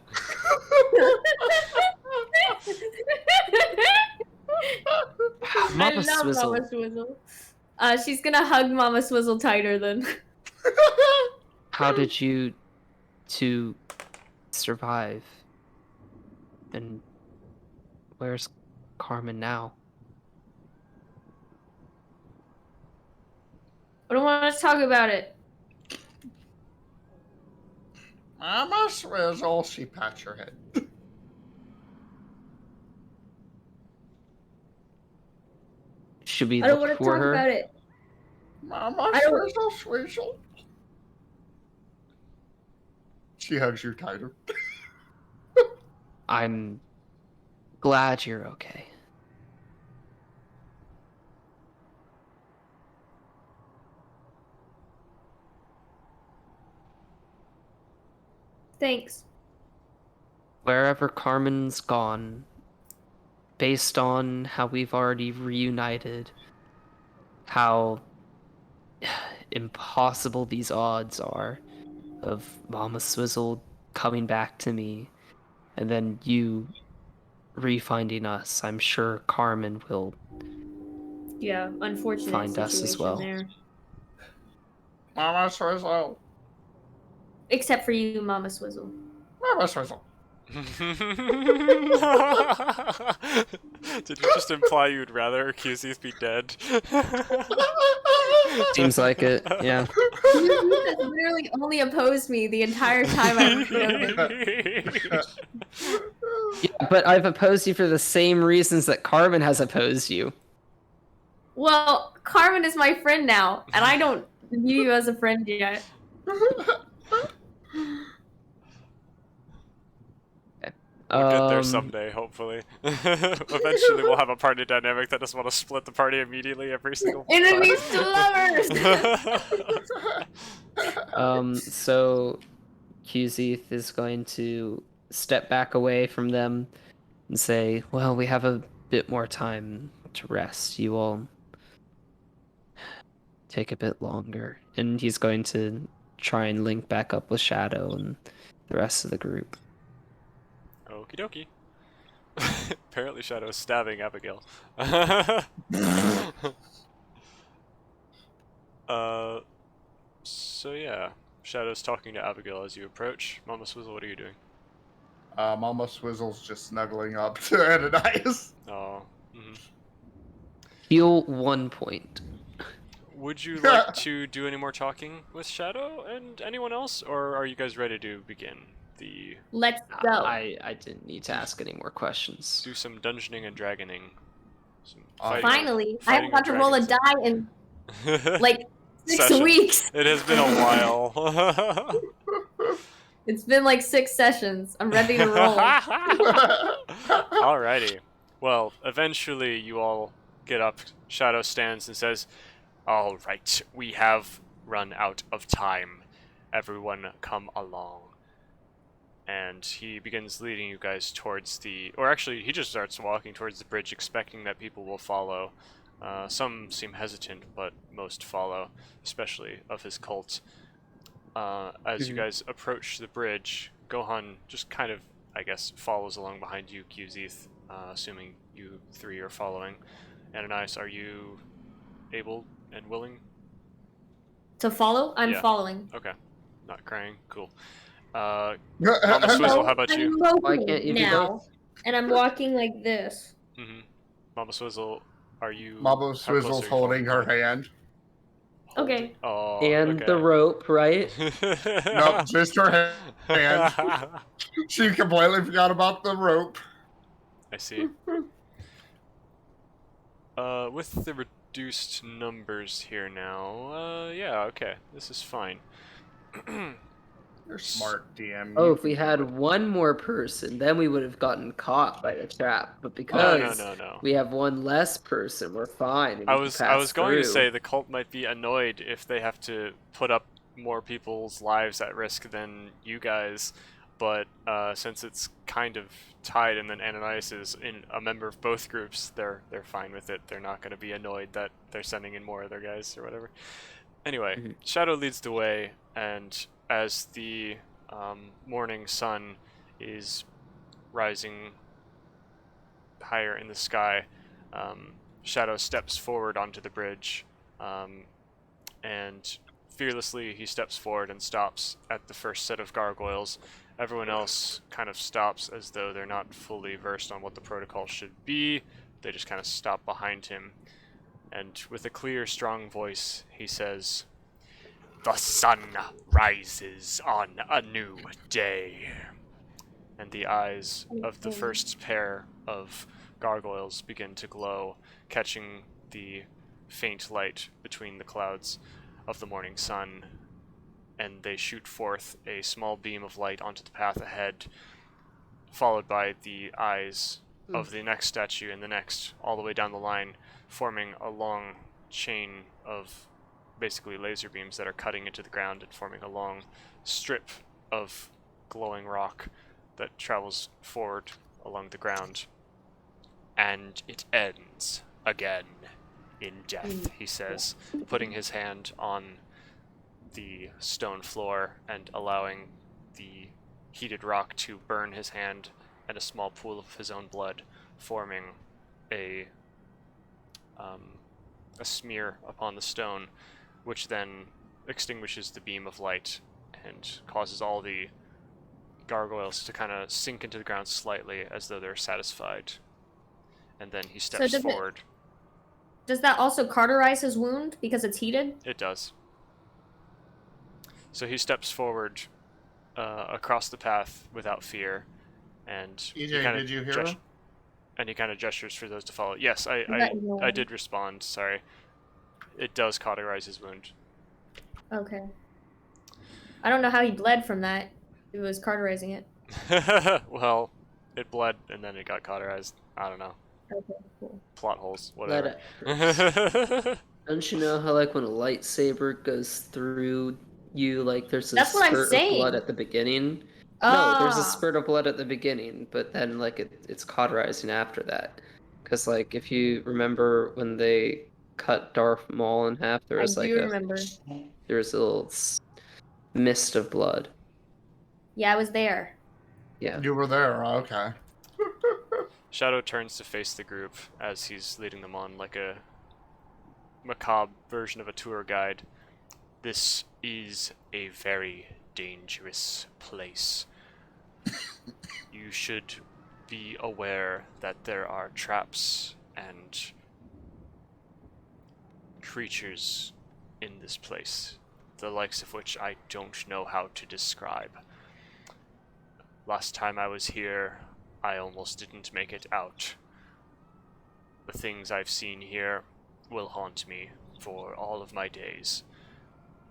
Mama I love Swizzle. Mama Swizzle. She's gonna hug Mama Swizzle tighter then. How did you two survive? And where's Carmen now? I don't want to talk about it. Mama Swizzle, she pats her head. Should we I don't look want to for talk her? about it. Mama I don't- Swizzle, Swizzle. She hugs you tighter. I'm glad you're okay. Thanks. Wherever Carmen's gone, based on how we've already reunited, how impossible these odds are of Mama Swizzle coming back to me, and then you re-finding us, I'm sure Carmen will. Yeah, unfortunate Find us as situation well. there. Mama Swizzle. Except for you, Mama Swizzle. Mama Swizzle. Did you just imply you'd rather QZs be dead? Seems like it, yeah. You has literally only opposed me the entire time I've known him. Yeah, but I've opposed you for the same reasons that Carmen has opposed you. Well, Carmen is my friend now, and I don't view you as a friend yet. We'll get there someday, hopefully. Eventually, we'll have a party dynamic that doesn't want to split the party immediately every single time. Enemies to lovers! So QZ is going to step back away from them and say, "Well, we have a bit more time to rest. You all take a bit longer." And he's going to try and link back up with Shadow and the rest of the group. Okie dokie. Apparently Shadow's stabbing Abigail. So yeah, Shadow's talking to Abigail as you approach. Mama Swizzle, what are you doing? Mama Swizzle's just snuggling up to Ananias. Oh. Mhm. Heal 1 point. Would you like to do any more talking with Shadow and anyone else, or are you guys ready to begin the Let's go. I didn't need to ask any more questions. do some dungeoning and dragoning? Some Finally, I fighting haven't got to roll a dragons. die in like 6 Session. weeks. It has been a while. It's been like 6 sessions. I'm ready to roll. Alrighty. Well, eventually you all get up, Shadow stands and says, "All right, we have run out of time. Everyone come along." And he begins leading you guys towards or actually, he just starts walking towards the bridge, expecting that people will follow. Some seem hesitant, but most follow, especially of his cult. As you guys approach the bridge, Gohan just kind of, I guess, follows along behind you, Qzeth, assuming you three are following. Ananias, are you able and willing? To follow? I'm Yeah. following. Okay. Not crying. Cool. Mama Swizzle, how about you? I'm moping Why can't you do now, and I'm walking like this. Mm-hmm. Mama Swizzle, are you... Mama how close Swizzle's are you holding her following? hand. Okay. Oh, And the okay. rope, right? Nope, just her hand. She completely forgot about the rope. I see. With the reduced numbers here now, yeah, okay, this is fine. You're smart, DM. Oh, You if we can had do it. one more person, then we would have gotten caught by the trap. But No, because no. we have one less person, we're fine. And I we can was pass going to through. say the cult might be annoyed if they have to put up more people's lives at risk than you guys, but since it's kind of tied, and then Ananias is a member of both groups, they're fine with it. They're not going to be annoyed that they're sending in more of their guys or whatever. Anyway, Shadow leads the way, and as the morning sun is rising higher in the sky, Shadow steps forward onto the bridge, and fearlessly he steps forward and stops at the first set of gargoyles. Everyone else kind of stops as though they're not fully versed on what the protocol should be. They just kind of stop behind him. And with a clear, strong voice, he says, "The sun rises on a new day." And the eyes of the first pair of gargoyles begin to glow, catching the faint light between the clouds of the morning sun, and they shoot forth a small beam of light onto the path ahead, followed by the eyes of the next statue and the next, all the way down the line, forming a long chain of basically laser beams that are cutting into the ground and forming a long strip of glowing rock that travels forward along the ground. "And it ends again in death," he says, putting his hand on the stone floor and allowing the heated rock to burn his hand and a small pool of his own blood, forming a smear upon the stone, which then extinguishes the beam of light and causes all the gargoyles to kind of sink into the ground slightly as though they're satisfied. And then he steps forward. Does that also cauterize his wound because it's heated? It does. So he steps forward across the path without fear, and EJ, did you hear him? And he kind of gestures for those to follow. Yes, I did respond. Sorry, it does cauterize his wound. Okay. I don't know how he bled from that. It was cauterizing it. Well, it bled and then it got cauterized. I don't know. Okay, cool. Plot holes, whatever. Don't you know how, like, when a lightsaber goes through you, like, there's a That's what I'm spurt of saying. blood at the beginning? No, there's a spurt of blood at the beginning, but then, like, it's cauterizing after that. Because, like, if you remember when they cut Darth Maul in half, there was, remember. There was a little mist of blood. Yeah, I was there. Yeah. You were there, okay. Shadow turns to face the group as he's leading them on like a macabre version of a tour guide. "This is a very dangerous place. You should be aware that there are traps and creatures in this place, the likes of which I don't know how to describe. Last time I was here, I almost didn't make it out. The things I've seen here will haunt me for all of my days.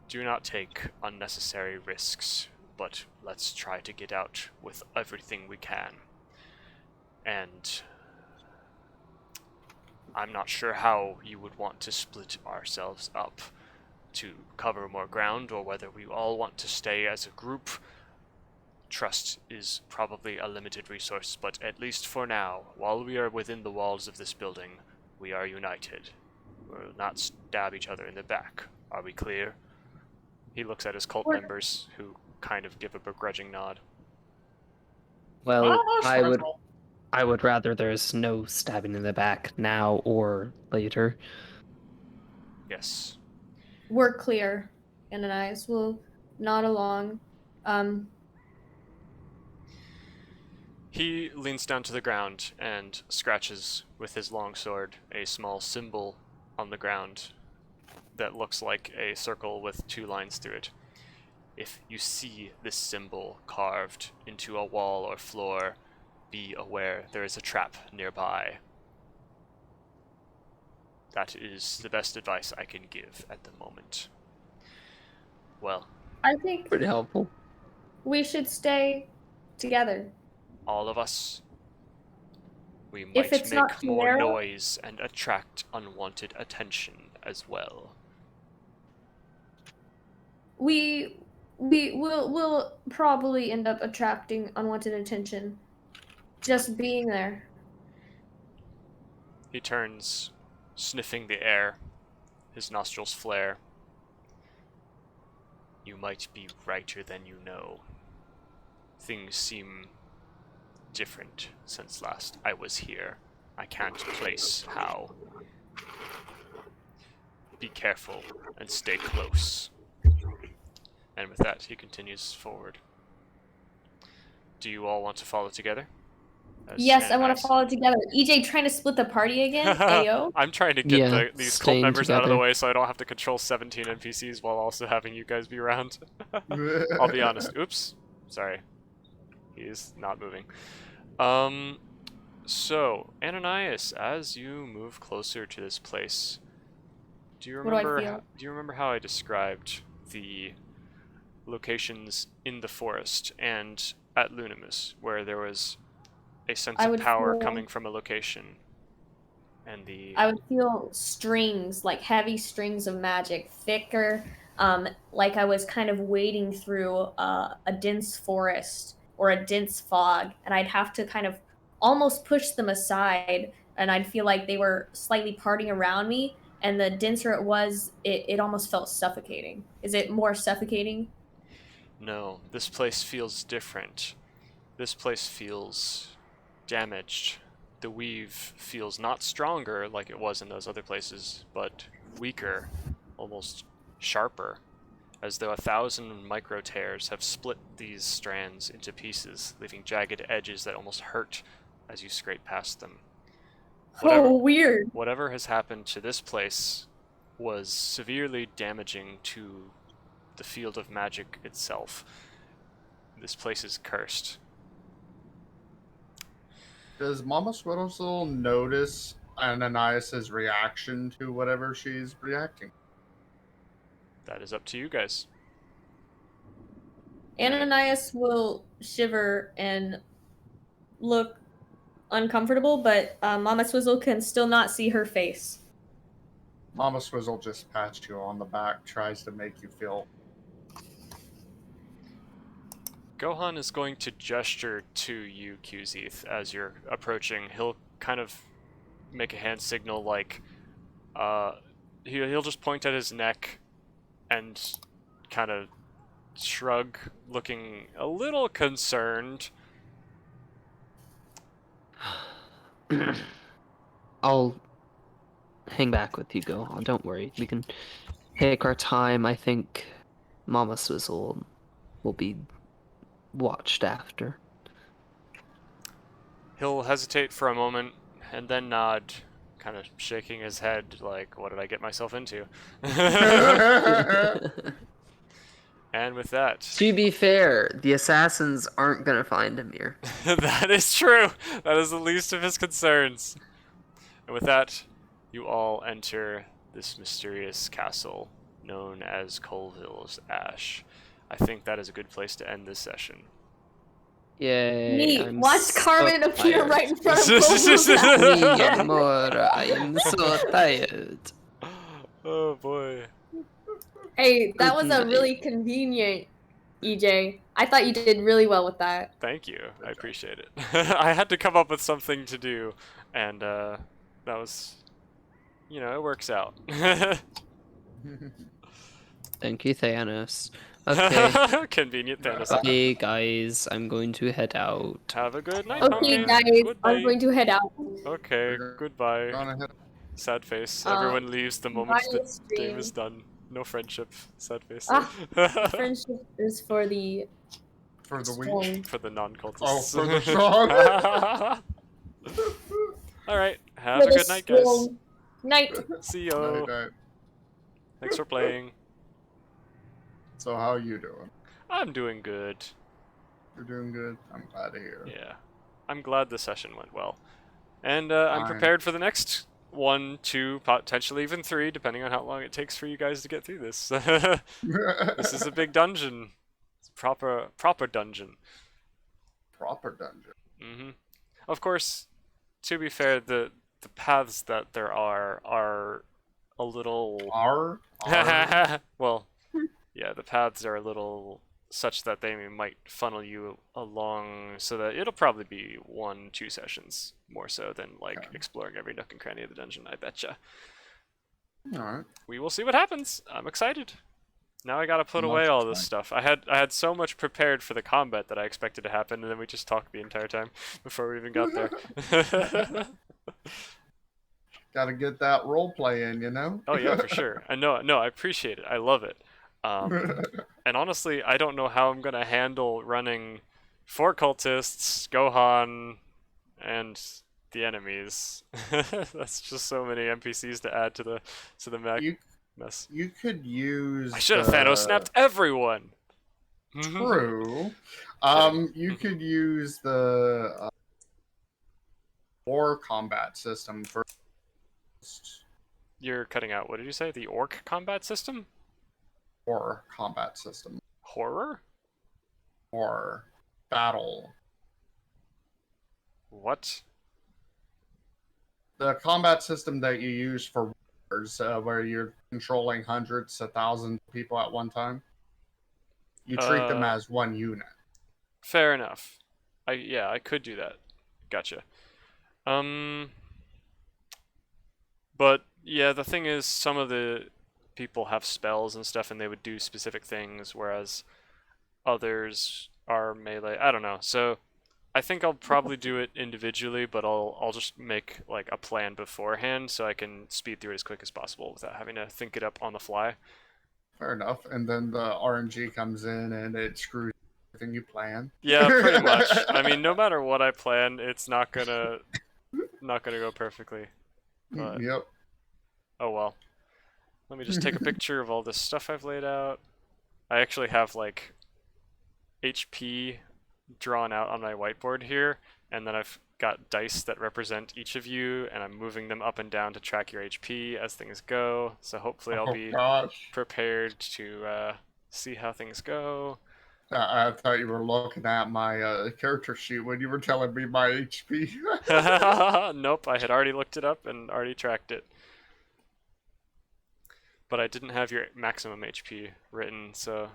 Do not take unnecessary risks, but let's try to get out with everything we can. And I'm not sure how you would want to split ourselves up to cover more ground, or whether we all want to stay as a group. Trust is probably a limited resource, but at least for now, while we are within the walls of this building, we are united. We'll not stab each other in the back. Are we clear? He looks at his cult We're- members, who kind of give a begrudging nod. Well, Swizzle. I would rather there's no stabbing in the back now or later. Yes. We're clear. Ananias will nod along. He leans down to the ground and scratches with his long sword a small symbol on the ground that looks like a circle with 2 lines through it. If you see this symbol carved into a wall or floor, be aware there is a trap nearby. That is the best advice I can give at the moment. Well, I think Pretty helpful. we should stay together. all of us, we If might it's not make too more narrow- noise and attract unwanted attention as well. We'll probably end up attracting unwanted attention. Just being there. He turns, sniffing the air. His nostrils flare. You might be righter than you know. Things seem different since last I was here. I can't place how. Be careful and stay close. And with that, he continues forward. Do you all want to follow together? As Yes, I want Ananias- to follow together. EJ trying to split the party again? Ayo. I'm trying to get Yeah, these cult staying members out of the together. way so I don't have to control 17 NPCs while also having you guys be around. I'll be honest. Oops. Sorry. He is not moving. So, Ananias, as you move closer to this place, do you What do I remember feel? do you remember how I described the locations in the forest and at Lunimus, where there was a sense I of would power feel- coming from a location, and the I would feel strings, like heavy strings of magic, thicker, like I was kind of wading through a dense forest or a dense fog, and I'd have to kind of almost push them aside, and I'd feel like they were slightly parting around me, and the denser it was, it almost felt suffocating. Is it more suffocating? No, this place feels different. This place feels damaged. The weave feels not stronger like it was in those other places, but weaker, almost sharper, as though 1,000 micro tears have split these strands into pieces, leaving jagged edges that almost hurt as you scrape past them. Oh, weird. Whatever has happened to this place was severely damaging to the field of magic itself. This place is cursed. Does Mama Swizzle notice Ananias's reaction to whatever she's reacting? That is up to you guys. Ananias will shiver and look uncomfortable, but Mama Swizzle can still not see her face. Mama Swizzle just pats you on the back, tries to make you feel. Gohan is going to gesture to you, Qzeth, as you're approaching. He'll kind of make a hand signal like, he'll just point at his neck and kind of shrug, looking a little concerned. I'll hang back with you, Gohan. Don't worry. We can take our time. I think Mama Swizzle will be watched after. He'll hesitate for a moment and then nod, kind of shaking his head like, what did I get myself into? And with that, To be fair, the assassins aren't gonna find him here. that is true. That is the least of his concerns. And with that, you all enter this mysterious castle known as Colville's Ash. I think that is a good place to end this session. Yay! Neat. I'm Watch so Carmen appear tired. right in front of Goku's house. Me, amor, I'm so tired. Oh boy. Hey, that Good was a night. really convenient EJ. I thought you did really well with that. Thank you. I job. appreciate it. I had to come up with something to do, and that was, it works out. Thank you, Thanos. Okay. Convenient Thanos. Bye, guys. I'm going to head out. Have a good night, Okay, Pumpkin. guys, Good I'm night. going to head out. Okay, We're goodbye. gonna hit Sad face. Uh, Everyone leaves the moment bye, the game is stream. done. No friendship. Sad face. Ah, Friendship is for the for the week. strong. For the non-cultists. Oh, for the strong. Alright, have For a the good night, guys. strong. Night. See you. Night. Thanks for playing. So how you doing? I'm doing good. You're doing good. I'm glad to hear. Yeah. I'm glad the session went well. And I'm Fine. prepared for the next 1, 2, potentially even 3, depending on how long it takes for you guys to get through this. This is a big dungeon. It's a proper dungeon. Proper dungeon. Of course, to be fair, the paths that there are a little... R. well, yeah, the paths are a little such that they might funnel you along, so that it'll probably be 1, 2 sessions more so than like Okay. exploring every nook and cranny of the dungeon. I betcha. All right. We will see what happens. I'm excited. Now I gotta put I'm away also all this stuff. I had so much prepared for the combat that I expected to happen, and then we just talked the entire time before we even got there. Got to get that role play in, you know. Oh yeah, for sure. I know. No, I appreciate it. I love it. And honestly, I don't know how I'm gonna handle running 4 cultists, Gohan, and the enemies. That's just so many NPCs to add to the mess. You could use. I should have Thanos snapped everyone. True. You could use the war combat system first. You're cutting out. What did you say? The orc combat system? War combat system. Horror? Or battle. What? The combat system that you use for wars, where you're controlling hundreds of thousands of people at one time. You treat them as one unit. Fair enough. I could do that. Gotcha. But yeah, the thing is, some of the people have spells and stuff, and they would do specific things, whereas others are melee. I don't know. So I think I'll probably do it individually, but I'll just make like a plan beforehand so I can speed through it as quick as possible without having to think it up on the fly. Fair enough. And then the RNG comes in and it screws everything you plan. Yeah, pretty much. I mean, no matter what I plan, it's not gonna go perfectly. But, Yep. oh well. Let me just take a picture of all this stuff I've laid out. I actually have like HP drawn out on my whiteboard here, and then I've got dice that represent each of you, and I'm moving them up and down to track your HP as things go. So hopefully I'll be Gosh. prepared to see how things go. I thought you were looking at my character sheet when you were telling me my HP. Nope, I had already looked it up and already tracked it. But I didn't have your maximum HP written, so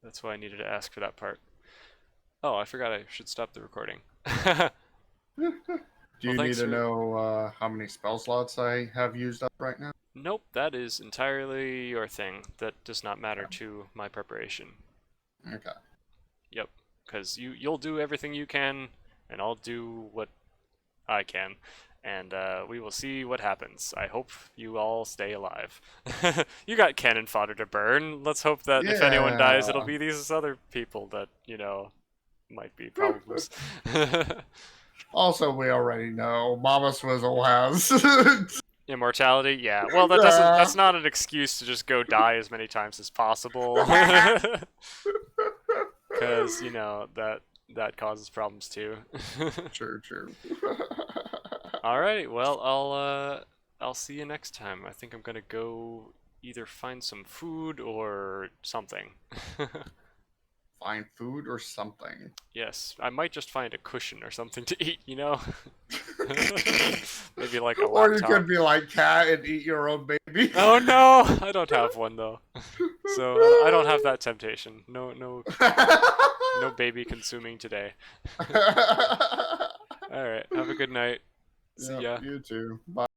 that's why I needed to ask for that part. Oh, I forgot I should stop the recording. Do you need thanks to for- know how many spell slots I have used up right now? Nope, that is entirely your thing. That does not matter to my preparation. Okay. Yep, because you'll do everything you can, and I'll do what I can, and we will see what happens. I hope you all stay alive. You got cannon fodder to burn. Let's hope that if anyone dies, it'll Yeah. be these other people that, might be problems. Also, we already know Mama Swizzle has. Immortality? Yeah. Well, that's not an excuse to just go die as many times as possible. Because, that causes problems too. True. Alright, well, I'll see you next time. I think I'm gonna go either find some food or something. find food or something. Yes, I might just find a cushion or something to eat, you know? Maybe like a Or you laptop. could be like Cat and eat your own baby. Oh no! I don't have one though. So I don't have that temptation. No baby consuming today. Alright, have a good night. See Yep, ya. you too. Bye.